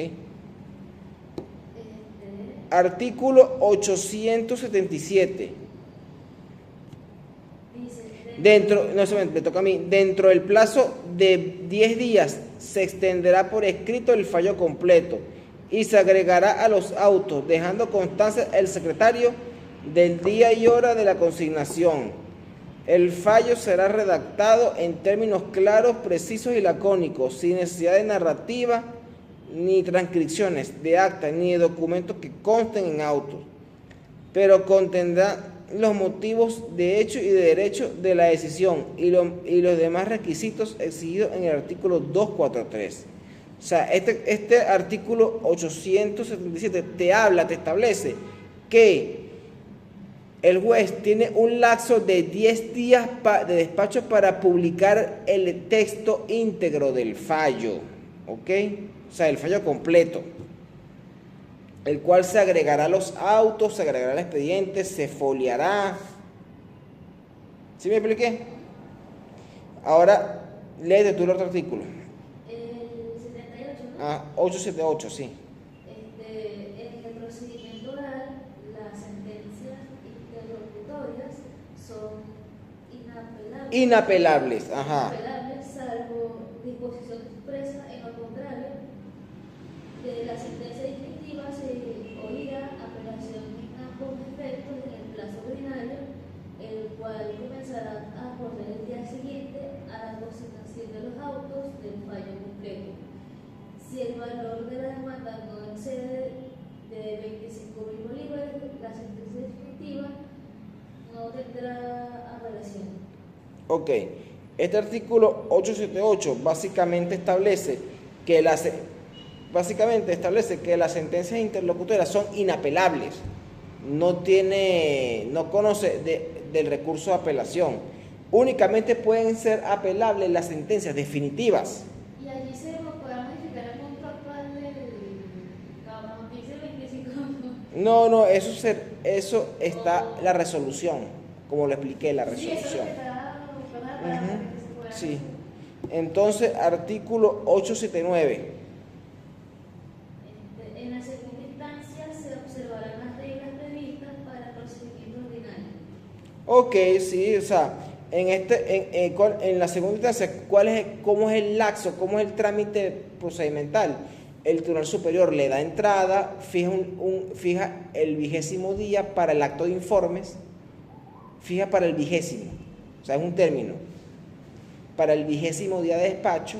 Artículo 877. Me toca a mí. Dentro del plazo de 10 días se extenderá por escrito el fallo completo y se agregará a los autos, dejando constancia el secretario del día y hora de la consignación. El fallo será redactado en términos claros, precisos y lacónicos, sin necesidad de narrativa, ni transcripciones de actas, ni de documentos que consten en autos, pero contendrá los motivos de hecho y de derecho de la decisión y los demás requisitos exigidos en el artículo 243. O sea, este artículo 877 te establece que el juez tiene un lapso de 10 días de despacho para publicar el texto íntegro del fallo, ¿ok? O sea, el fallo completo, el cual se agregará a los autos, se agregará al expediente, se foliará. ¿Sí me expliqué? Ahora, léete tú el otro artículo. El 78, ¿no? Ah, 878, sí. En el procedimiento oral, las sentencias interlocutorias son inapelables. Inapelables, ajá. Inapelables, salvo disposición expresa. En lo contrario, de la sentencia definitiva se oirá apelación en ambos efectos en el plazo ordinario, el cual comenzará a correr el día siguiente a la consignación de los autos del fallo completo. Si el valor de la demanda no excede de 25.000 bolívares, la sentencia definitiva no tendrá apelación. Ok, este artículo 878 básicamente establece que las sentencias interlocutorias son inapelables. No conoce del recurso de apelación. Únicamente pueden ser apelables las sentencias definitivas. Y allí se puede modificar el monto actual como dice el 25. No, eso está la resolución, como lo expliqué, la resolución. Sí, eso es lo que está buscando para que se pueda Sí. Entonces, artículo 879. En la segunda instancia se observarán las reglas previstas para el procedimiento ordinario. Ok, sí, o sea, en la segunda instancia, ¿cómo es el lapso, cómo es el trámite procedimental? El Tribunal Superior le da entrada, fija el 20º día para el acto de informes, fija para el 20º, o sea, es un término, para el 20º día de despacho,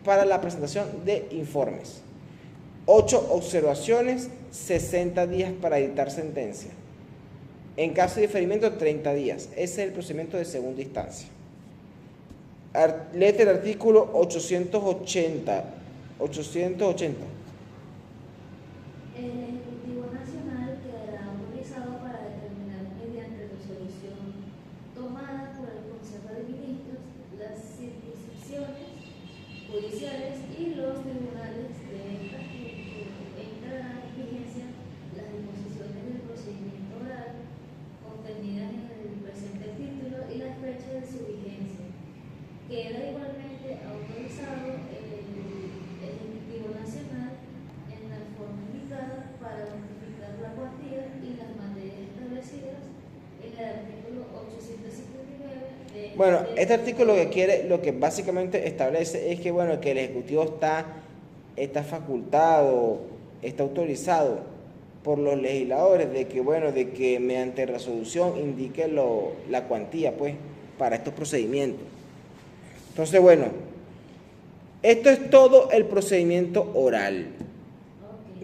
para la presentación de informes. 8 observaciones, 60 días para dictar sentencia. En caso de diferimiento, 30 días. Ese es el procedimiento de segunda instancia. Léete el artículo 880. El Ejecutivo Nacional quedará autorizado para determinar mediante resolución tomada por el Consejo de Ministros las circunscripciones judiciales y los tribunales de estas que entrarán en vigencia las disposiciones del procedimiento oral contenidas en el presente título y la fecha de su vigencia. Queda igualmente autorizado el Ejecutivo Nacional en la forma indicada para notificar la cuantía y las materias establecidas en el artículo 859 de Bueno, este artículo lo que básicamente establece es que, bueno, que el Ejecutivo está facultado, está autorizado por los legisladores de que mediante resolución indique la cuantía, pues, para estos procedimientos. Entonces, bueno, esto es todo el procedimiento oral.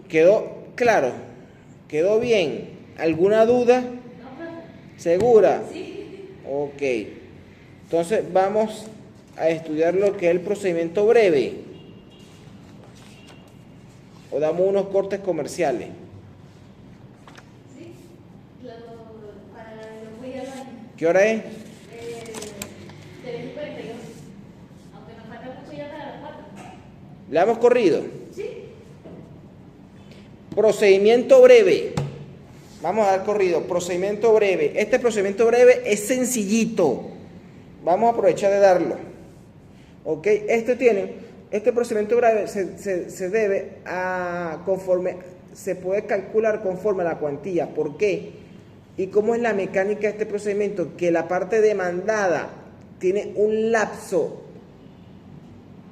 ¿Quedó claro? ¿Quedó bien? ¿Alguna duda? No, profe. ¿Segura? Sí. Ok. Entonces vamos a estudiar lo que es el procedimiento breve. O damos unos cortes comerciales. Sí. Para lo voy al baño. ¿Qué hora es? 3:52. Aunque nos falta mucho ya para las 4. ¿Le hemos corrido? Sí. Procedimiento breve. Vamos a dar corrido. Procedimiento breve. Este procedimiento breve es sencillito. Vamos a aprovechar de darlo. ¿Ok? Este procedimiento breve se debe a se puede calcular conforme a la cuantía. ¿Por qué? ¿Y cómo es la mecánica de este procedimiento? Que la parte demandada tiene un lapso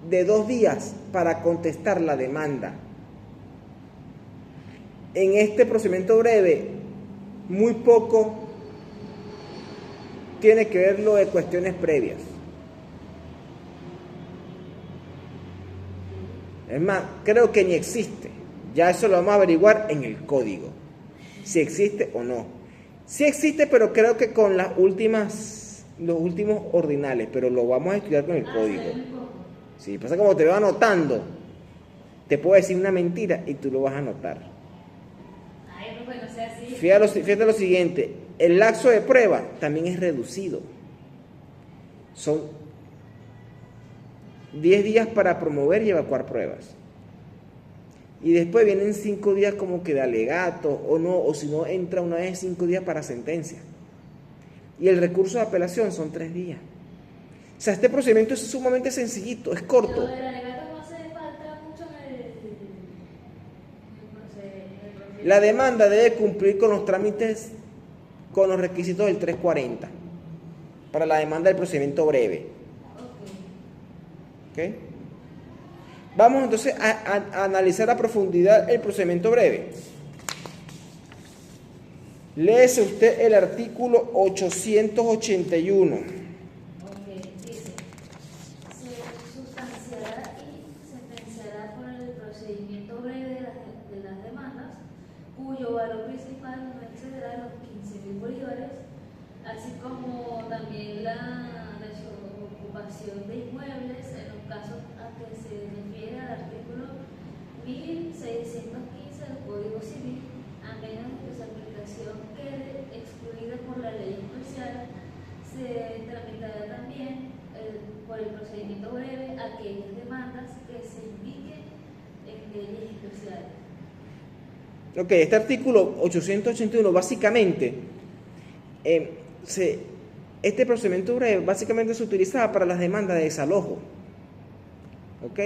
de 2 días para contestar la demanda. En este procedimiento breve, muy poco tiene que ver lo de cuestiones previas. Es más, creo que ni existe. Ya eso lo vamos a averiguar en el código. Si existe o no. Sí existe, pero creo que con los últimos ordinales. Pero lo vamos a estudiar con el código. Sí, pasa como te veo anotando. Te puedo decir una mentira y tú lo vas a anotar. Ay, no, bueno, o sea, sí. Fíjate lo siguiente. el lapso de prueba también es reducido. Son 10 días para promover y evacuar pruebas. Y después vienen 5 días como que de alegato, o no, o si no entra una vez 5 días para sentencia. Y el recurso de apelación son 3 días. O sea, este procedimiento es sumamente sencillito, es corto. Pero el alegato no hace falta mucho en el procedimiento. La demanda debe cumplir con los trámites, con los requisitos del 340 para la demanda del procedimiento breve. Ok. ¿Ok? Vamos entonces a analizar a profundidad el procedimiento breve. Léese usted el artículo 881. Ok, dice, se sustanciará y sentenciará por el procedimiento breve de las demandas, cuyo valor principal no excederá los 15.000 bolívares, así como también la desocupación de inmuebles en los casos a que se refiere al artículo 1615 del Código Civil, a menos que su aplicación quede excluida por la ley especial. Se tramitará también por el procedimiento breve aquellas demandas que se indiquen en leyes especiales. Ok, este artículo 881 básicamente, este procedimiento breve básicamente se utilizaba para las demandas de desalojo. ¿Ok?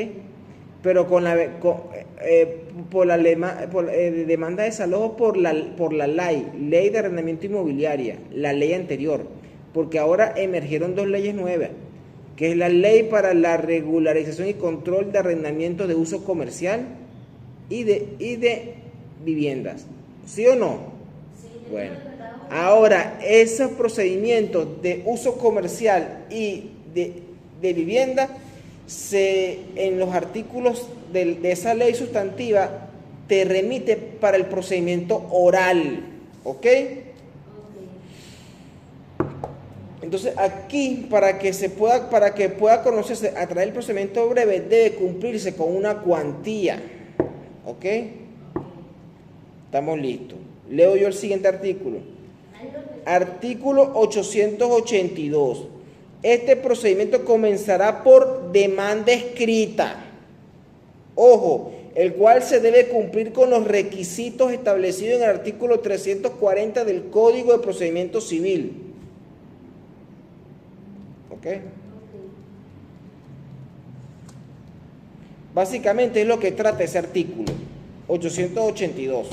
Pero demanda de desalojo por la ley de arrendamiento inmobiliaria, la ley anterior, porque ahora emergieron 2 leyes nuevas, que es la ley para la regularización y control de arrendamiento de uso comercial y de viviendas. ¿Sí o no? Sí, Bueno, ahora esos procedimientos de uso comercial y de vivienda, en los artículos de esa ley sustantiva te remite para el procedimiento oral, ¿ok? Entonces aquí para que pueda conocerse a través del procedimiento breve debe cumplirse con una cuantía, ¿ok? Estamos listos. Leo yo el siguiente artículo. Artículo 882. Este procedimiento comenzará por demanda escrita. Ojo, el cual se debe cumplir con los requisitos establecidos en el artículo 340 del Código de Procedimiento Civil. ¿Ok? Básicamente es lo que trata ese artículo 882.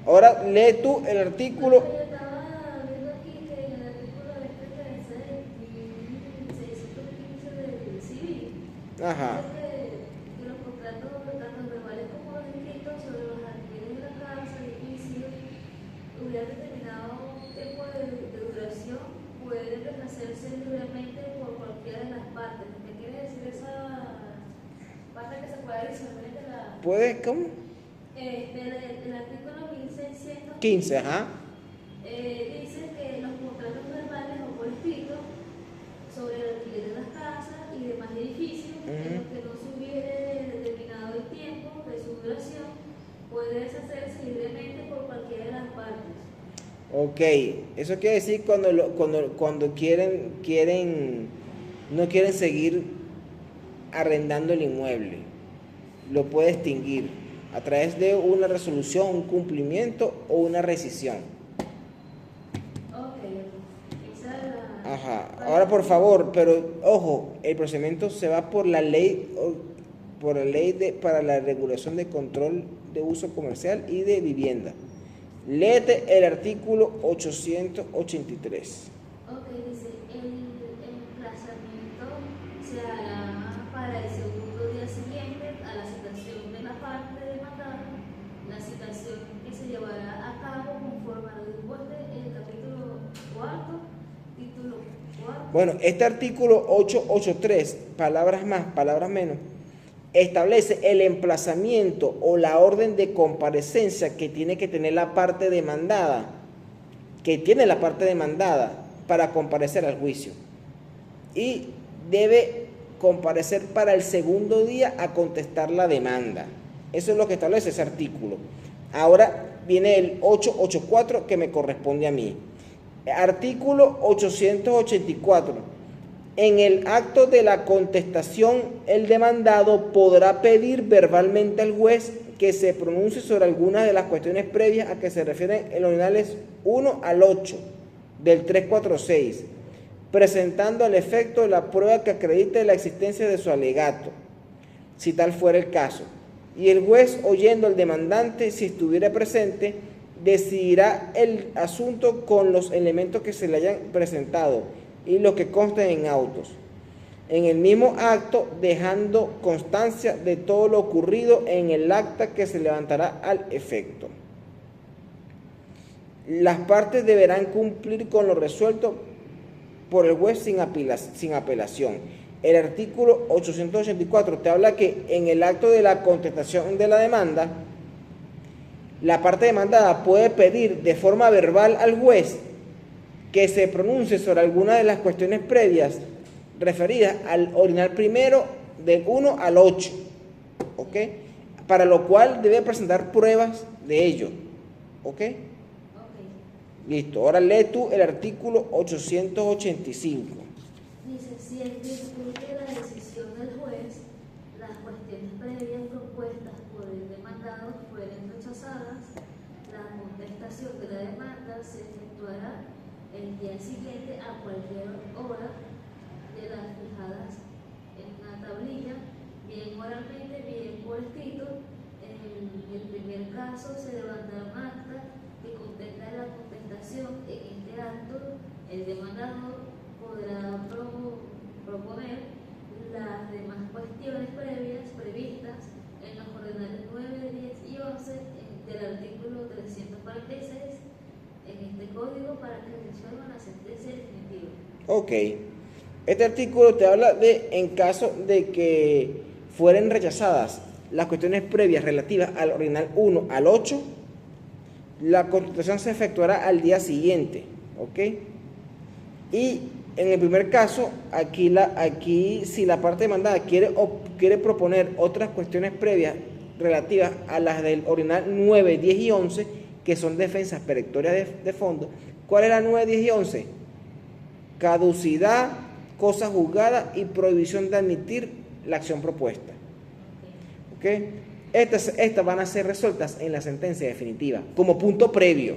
Ahora lee tú el artículo. Yo estaba viendo aquí que en el artículo que dice del civil, Ajá. dice que los contratos tanto verbales como los escritos sobre los alquileres de la casa, edificios, hubiera determinado tiempo de duración, pueden deshacerse libremente por cualquiera de las partes. ¿Qué quiere decir esa parte que se pueda disolver de la... ¿Puede? ¿Cómo? El artículo 1615 15, ajá. dice que los contratos verbales o por escrito sobre el alquiler de las casas y demás edificios en los que no se hubiere determinado el tiempo de su duración puede deshacerse libremente por cualquiera de las partes. Ok, eso quiere decir cuando no quieren seguir arrendando el inmueble, lo puede extinguir a través de una resolución, un cumplimiento o una rescisión. Ok, esa es la... Ajá. Ahora por favor, pero ojo, el procedimiento se va por la ley para la regulación de control de uso comercial y de vivienda. Léete el artículo 883. Ok, dice, el emplazamiento se hará para el segundo día siguiente a la citación de la parte demandada, la citación que se llevará a cabo conforme a lo dispuesto en el capítulo 4, título 4. Bueno, este artículo 883, palabras más, palabras menos, establece el emplazamiento o la orden de comparecencia que tiene que tener la parte demandada, para comparecer al juicio. Y debe comparecer para el segundo día a contestar la demanda. Eso es lo que establece ese artículo. Ahora viene el 884 que me corresponde a mí. Artículo 884. En el acto de la contestación, el demandado podrá pedir verbalmente al juez que se pronuncie sobre algunas de las cuestiones previas a que se refieren en los lineales 1 al 8 del 346, presentando al efecto la prueba que acredite la existencia de su alegato, si tal fuera el caso. Y el juez, oyendo al demandante, si estuviera presente, decidirá el asunto con los elementos que se le hayan presentado y lo que consten en autos, en el mismo acto, dejando constancia de todo lo ocurrido en el acta que se levantará al efecto. Las partes deberán cumplir con lo resuelto por el juez sin apelación. El artículo 884 te habla que en el acto de la contestación de la demanda, la parte demandada puede pedir de forma verbal al juez que se pronuncie sobre alguna de las cuestiones previas referidas al orinal primero del 1 al 8, ¿ok? Para lo cual debe presentar pruebas de ello, ¿ok? Listo, ahora lee tú el artículo 885. Dice, si en virtud de la decisión del juez, las cuestiones previas propuestas por el demandado fueren rechazadas, la contestación de la demanda se efectuará el día siguiente a cualquier hora de las fijadas en la tablilla, bien oralmente, bien por escrito. En el primer caso se levantará un acta que contenga la contestación. En este acto, el demandador podrá proponer las demás cuestiones previas previstas en los ordenales 9, 10 y 11 del artículo 346 en este código para que resuelvan la sentencia definitiva. Ok. Este artículo te habla de, en caso de que fueren rechazadas las cuestiones previas relativas al orinal 1 al 8, la contestación se efectuará al día siguiente, ¿ok? Y en el primer caso, aquí si la parte demandada quiere proponer otras cuestiones previas relativas a las del orinal 9, 10 y 11, que son defensas perentorias de fondo. ¿Cuál es la 9, 10 y 11? Caducidad, cosa juzgada y prohibición de admitir la acción propuesta. ¿Ok? Estas van a ser resueltas en la sentencia definitiva, como punto previo.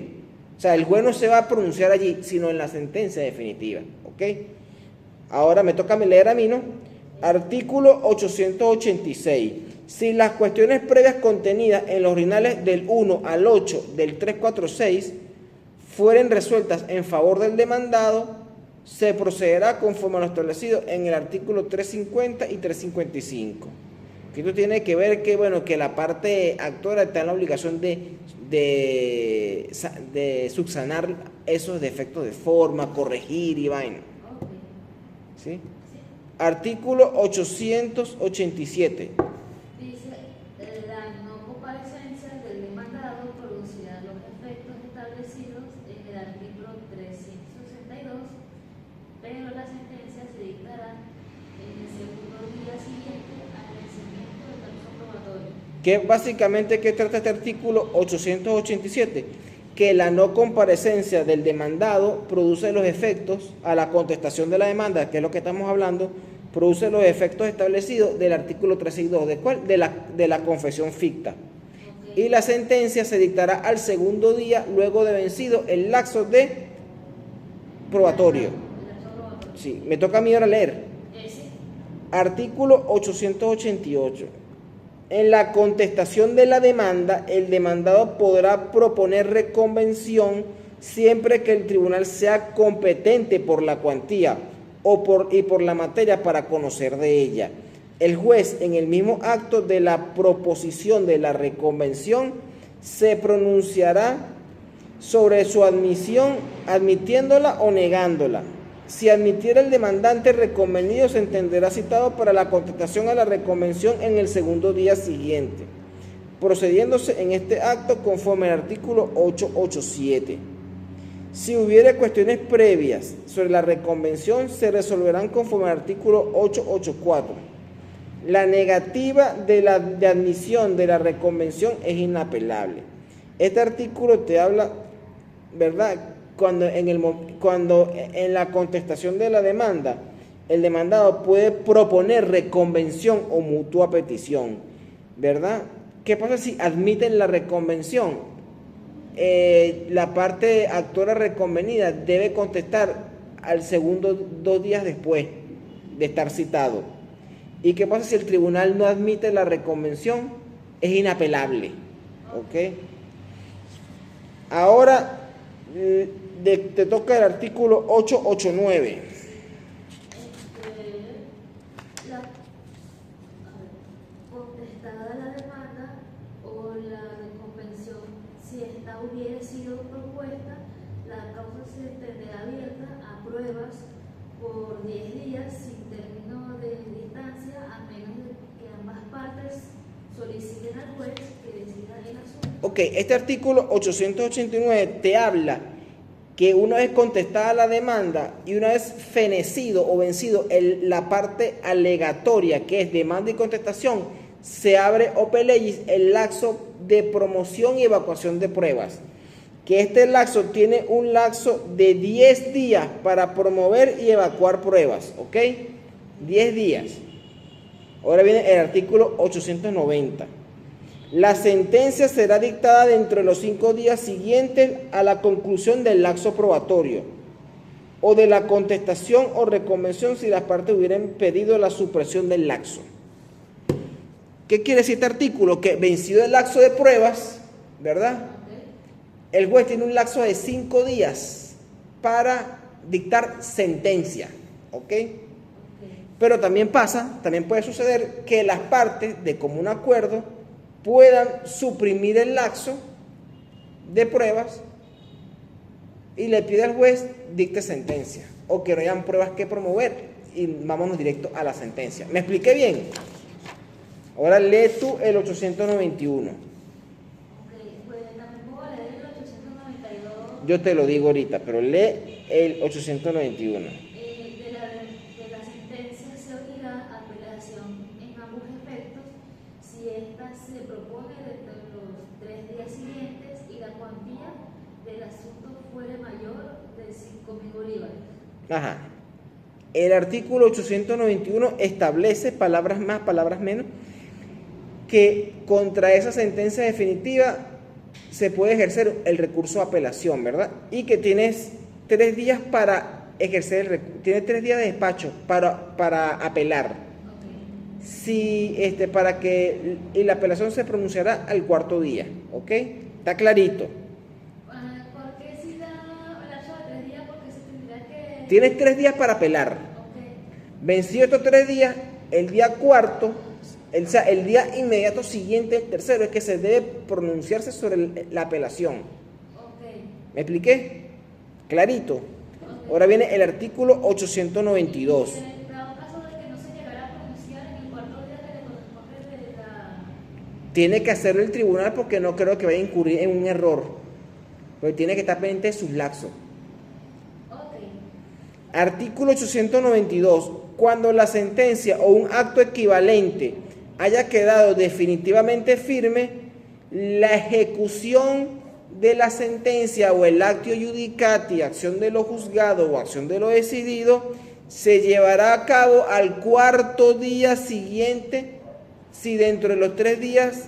O sea, el juez no se va a pronunciar allí, sino en la sentencia definitiva. ¿Ok? Ahora me toca leer a mí, ¿no? Artículo 886. Si las cuestiones previas contenidas en los orinales del 1 al 8 del 346 fueren resueltas en favor del demandado, se procederá conforme a lo establecido en el artículo 350 y 355. Que esto tiene que ver que, bueno, que la parte actora está en la obligación de subsanar esos defectos de forma, corregir y vaina. ¿Sí? Artículo 887. Dice, la no comparecencia del demandado producirá los efectos establecidos en el artículo 362, pero la sentencia se dictará en el segundo día siguiente al vencimiento del plazo probatorio. ¿Qué básicamente qué trata este artículo 887? Que la no comparecencia del demandado produce los efectos a la contestación de la demanda, que es lo que estamos hablando, produce los efectos establecidos del artículo 362, ¿de cuál? De la confesión ficta. Okay. Y la sentencia se dictará al segundo día, luego de vencido el lapso de probatorio. Sí, me toca a mí ahora leer. Artículo 888. En la contestación de la demanda, el demandado podrá proponer reconvención siempre que el tribunal sea competente por la cuantía y por la materia para conocer de ella. El juez, en el mismo acto de la proposición de la reconvención, se pronunciará sobre su admisión, admitiéndola o negándola. Si admitiera el demandante reconvenido, se entenderá citado para la contestación a la reconvención en el segundo día siguiente, procediéndose en este acto conforme al artículo 887. Si hubiere cuestiones previas sobre la reconvención, se resolverán conforme al artículo 884. La negativa de admisión de la reconvención es inapelable. Este artículo te habla, ¿verdad?, cuando en la contestación de la demanda, el demandado puede proponer reconvención o mutua petición, ¿verdad? ¿Qué pasa si admiten la reconvención? La parte actora reconvenida debe contestar al segundo 2 días después de estar citado. ¿Y qué pasa si el tribunal no admite la reconvención? Es inapelable. ¿Ok? Ahora te toca el artículo 889. Contestada la demanda o la reconvención, si esta hubiera sido propuesta, la causa se tendrá abierta a pruebas por 10 días sin término de distancia, a menos de que ambas partes soliciten al juez que decida el asunto. Ok, este artículo 889 te habla que una vez contestada la demanda y una vez fenecido o vencido la parte alegatoria, que es demanda y contestación, se abre ope legis el lapso de promoción y evacuación de pruebas. Que este lapso tiene un lapso de 10 días para promover y evacuar pruebas, ¿ok? 10 días. Ahora viene el artículo 890. La sentencia será dictada dentro de los 5 días siguientes a la conclusión del lapso probatorio o de la contestación o reconvención si las partes hubieran pedido la supresión del lapso. ¿Qué quiere decir este artículo? Que vencido el lapso de pruebas, ¿verdad? El juez tiene un lapso de 5 días para dictar sentencia, ¿ok? Pero también puede suceder que las partes de común acuerdo puedan suprimir el lapso de pruebas y le pide al juez dicte sentencia, o que no hayan pruebas que promover y vámonos directo a la sentencia. ¿Me expliqué bien? Ahora lee tú el 891. Pues también puedo leer el 892. Yo te lo digo ahorita, pero lee el 891. De la sentencia se oirá apelación en ambos efectos si ésta se propone dentro de los 3 días siguientes y la cuantía del asunto fuere mayor de 5.000 bolívares. Ajá. El artículo 891 establece, palabras más, palabras menos, que contra esa sentencia definitiva se puede ejercer el recurso de apelación, ¿verdad? Y que tienes 3 días para ejercer el recurso, tienes 3 días de despacho para apelar. Si para que y la apelación se pronunciará al 4.º día, ¿ok? Está clarito. ¿Por qué si da el lapso de 3 días? Porque se tendrá que... Tienes 3 días para apelar. Vencido estos 3 días, el día cuarto, el día inmediato siguiente, el tercero, es que se debe pronunciarse sobre la apelación. ¿Me expliqué? Clarito. Ahora viene el artículo 892. En dado caso de que no se llegara a pronunciar en el 4.º día que le corresponde de la... Tiene que hacerlo el tribunal porque no creo que vaya a incurrir en un error. Porque tiene que estar pendiente de sus lapsos. Artículo 892. Cuando la sentencia o un acto equivalente haya quedado definitivamente firme, la ejecución de la sentencia o el actio iudicati, acción de lo juzgado o acción de lo decidido, se llevará a cabo al 4.º día siguiente si dentro de los 3 días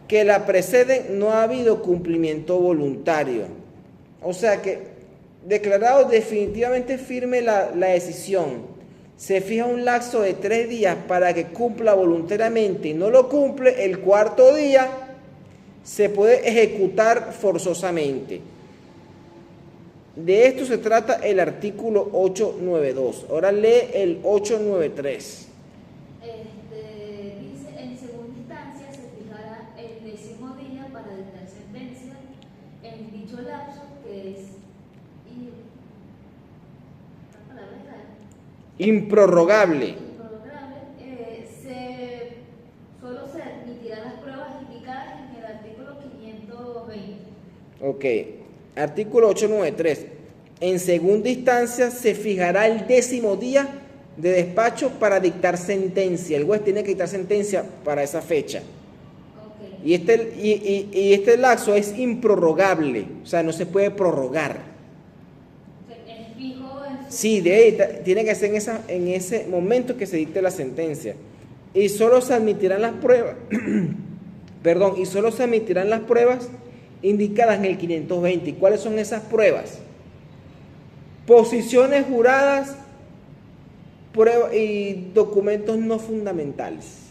que la preceden no ha habido cumplimiento voluntario. O sea que declarado definitivamente firme la decisión, se fija un lapso de 3 días para que cumpla voluntariamente y no lo cumple, el 4.º día se puede ejecutar forzosamente. De esto se trata el artículo 892. Ahora lee el 893. Dice, en segunda instancia se fijará el 10.º día para dictar sentencia en dicho lapso que es improrrogable. Solo se admitirán las pruebas indicadas en el artículo 520. Ok, artículo 893. En segunda instancia se fijará el 10.º día de despacho para dictar sentencia. El juez tiene que dictar sentencia para esa fecha. Y este lapso es improrrogable, o sea, no se puede prorrogar. Sí, tiene que ser en ese momento que se dicte la sentencia. Y solo se admitirán las pruebas, perdón, y solo se admitirán las pruebas indicadas en el 520. ¿Y cuáles son esas pruebas? Posiciones juradas y documentos no fundamentales.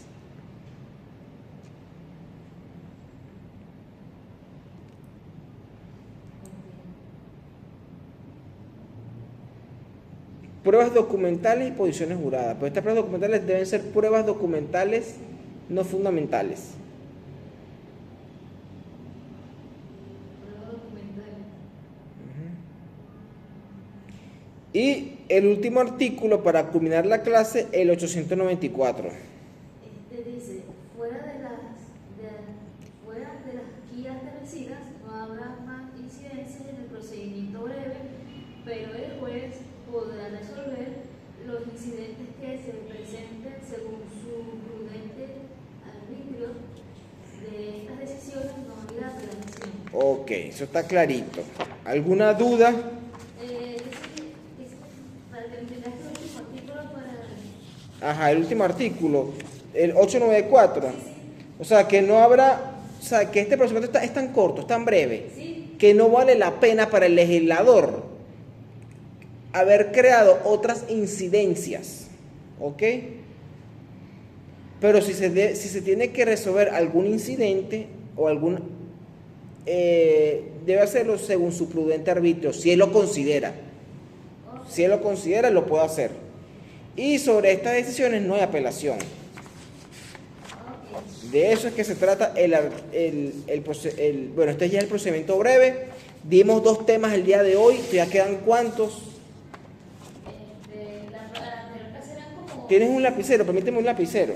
Pruebas documentales y posiciones juradas. Pero estas pruebas documentales deben ser pruebas documentales no fundamentales. Y el último artículo para culminar la clase, el 894. Dice, fuera de las guías establecidas no habrá más incidencias en el procedimiento breve, pero el juez podrá resolver los incidentes que se presenten según su prudente arbitrio. De estas decisiones no habrá apelación. Ok, eso está clarito. ¿Alguna duda? Para terminar este último artículo Ajá, el último artículo, el 894. Sí, sí. O sea, que no habrá, o sea, que este procedimiento es tan corto, es tan breve, Sí. que no vale la pena para el legislador haber creado otras incidencias, ¿ok? Pero si se tiene que resolver algún incidente o debe hacerlo según su prudente arbitrio, si él lo considera. Si él lo considera, lo puede hacer. Y sobre estas decisiones no hay apelación. De eso es que se trata bueno, este ya es el procedimiento breve. Dimos 2 temas el día de hoy. ¿Ya quedan cuántos? ¿Tienes un lapicero? Permíteme un lapicero.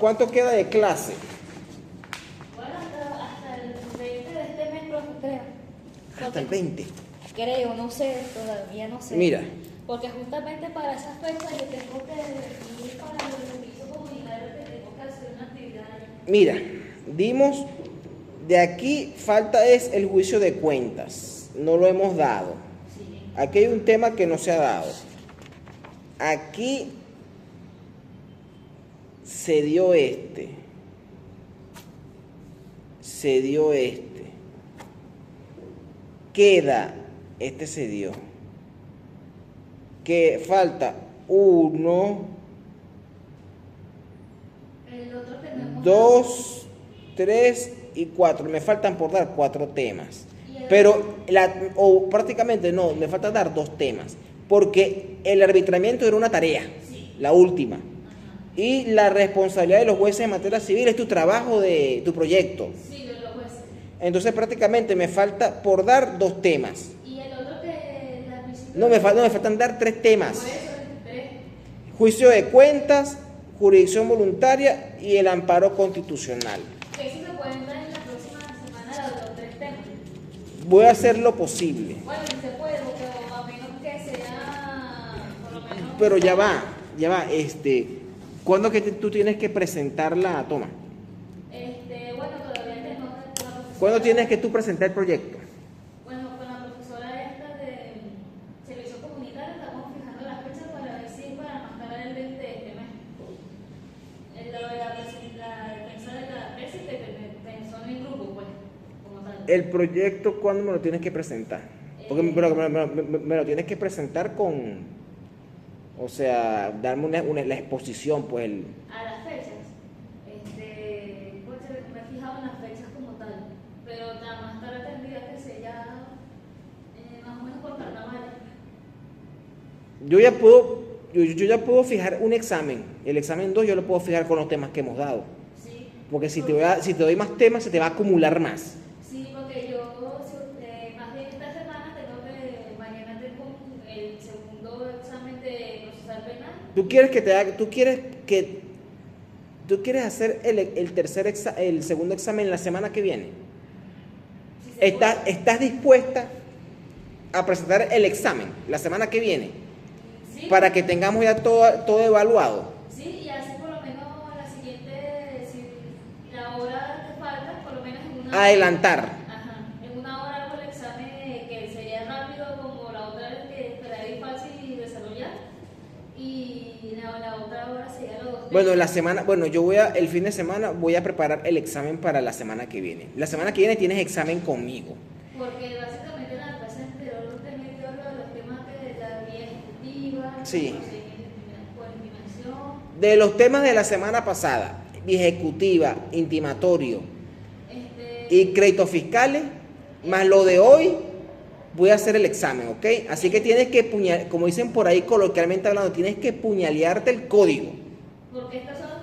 ¿Cuánto queda de clase? Bueno, hasta el 20 de este mes, profe, creo. Hasta el 20. Creo, no sé, todavía no sé. Mira. Porque justamente para esas fechas yo tengo que ir para el servicio comunitario, que tengo que hacer una actividad. Mira, dimos, de aquí falta es el juicio de cuentas. No lo hemos dado. Sí. Aquí hay un tema que no se ha dado. Aquí se dio este. Queda, este se dio. Que falta 1, El otro tenemos 2, 3 y 4. Me faltan por dar 4 temas. Pero, prácticamente no, me falta dar 2 temas. Porque el arbitramiento era una tarea, Sí. la última. Ajá. Y la responsabilidad de los jueces en materia civil es tu trabajo de tu proyecto. Sí, de los jueces. Entonces prácticamente me falta por dar 2 temas. Y el otro que la visita. No, me faltan dar 3 Por temas. eso, el 3. Juicio de cuentas, jurisdicción voluntaria y el amparo constitucional. Que eso se puede dar en la próxima semana, los 3 temas. Voy a hacer lo posible. Bueno, si se puede, porque a menos que sea, por lo menos. Pero ya va. ¿Cuándo que tú tienes que presentar la toma? Bueno, todavía tengo con la profesora. ¿Cuándo tienes que tú presentar el proyecto? Bueno, con la profesora esta de servicio comunitario estamos fijando las fechas para ver si es para más tarde el 20 de este mes. La defensa de la tesis que pensó en el grupo, pues, como tal. El proyecto, ¿cuándo me lo tienes que presentar? Porque me lo tienes que presentar con... O sea, darme la exposición, pues. A las fechas, pues me he fijado en las fechas como tal, pero nada más tarde tendría que ser ya más o menos por carnaval. Yo ya puedo fijar un examen. El examen 2 yo lo puedo fijar con los temas que hemos dado. Sí. Porque si te doy más temas, se te va a acumular más. Sí, porque yo más bien esta semana mañana tengo el segundo examen de procesal penal. ¿Tú quieres hacer el segundo examen la semana que viene? Si se puede. ¿Estás dispuesta a presentar el examen la semana que viene? Sí. Para que tengamos ya todo evaluado. Sí, y así por lo menos la siguiente, si la hora que falta, por lo menos en una Adelantar. Ajá, en una hora hago el examen que sería rápido como la otra vez que Bueno, el fin de semana voy a preparar el examen para la semana que viene. La semana que viene tienes examen conmigo. Porque básicamente en la clase anterior usted me dio lo de los temas de la vía ejecutiva, Sí. coordinación, De los temas de la semana pasada, vía ejecutiva, intimatorio y créditos fiscales, más lo de hoy, voy a hacer el examen, ¿ok? Así que tienes que como dicen por ahí coloquialmente hablando, tienes que puñalearte el código. porque estos son los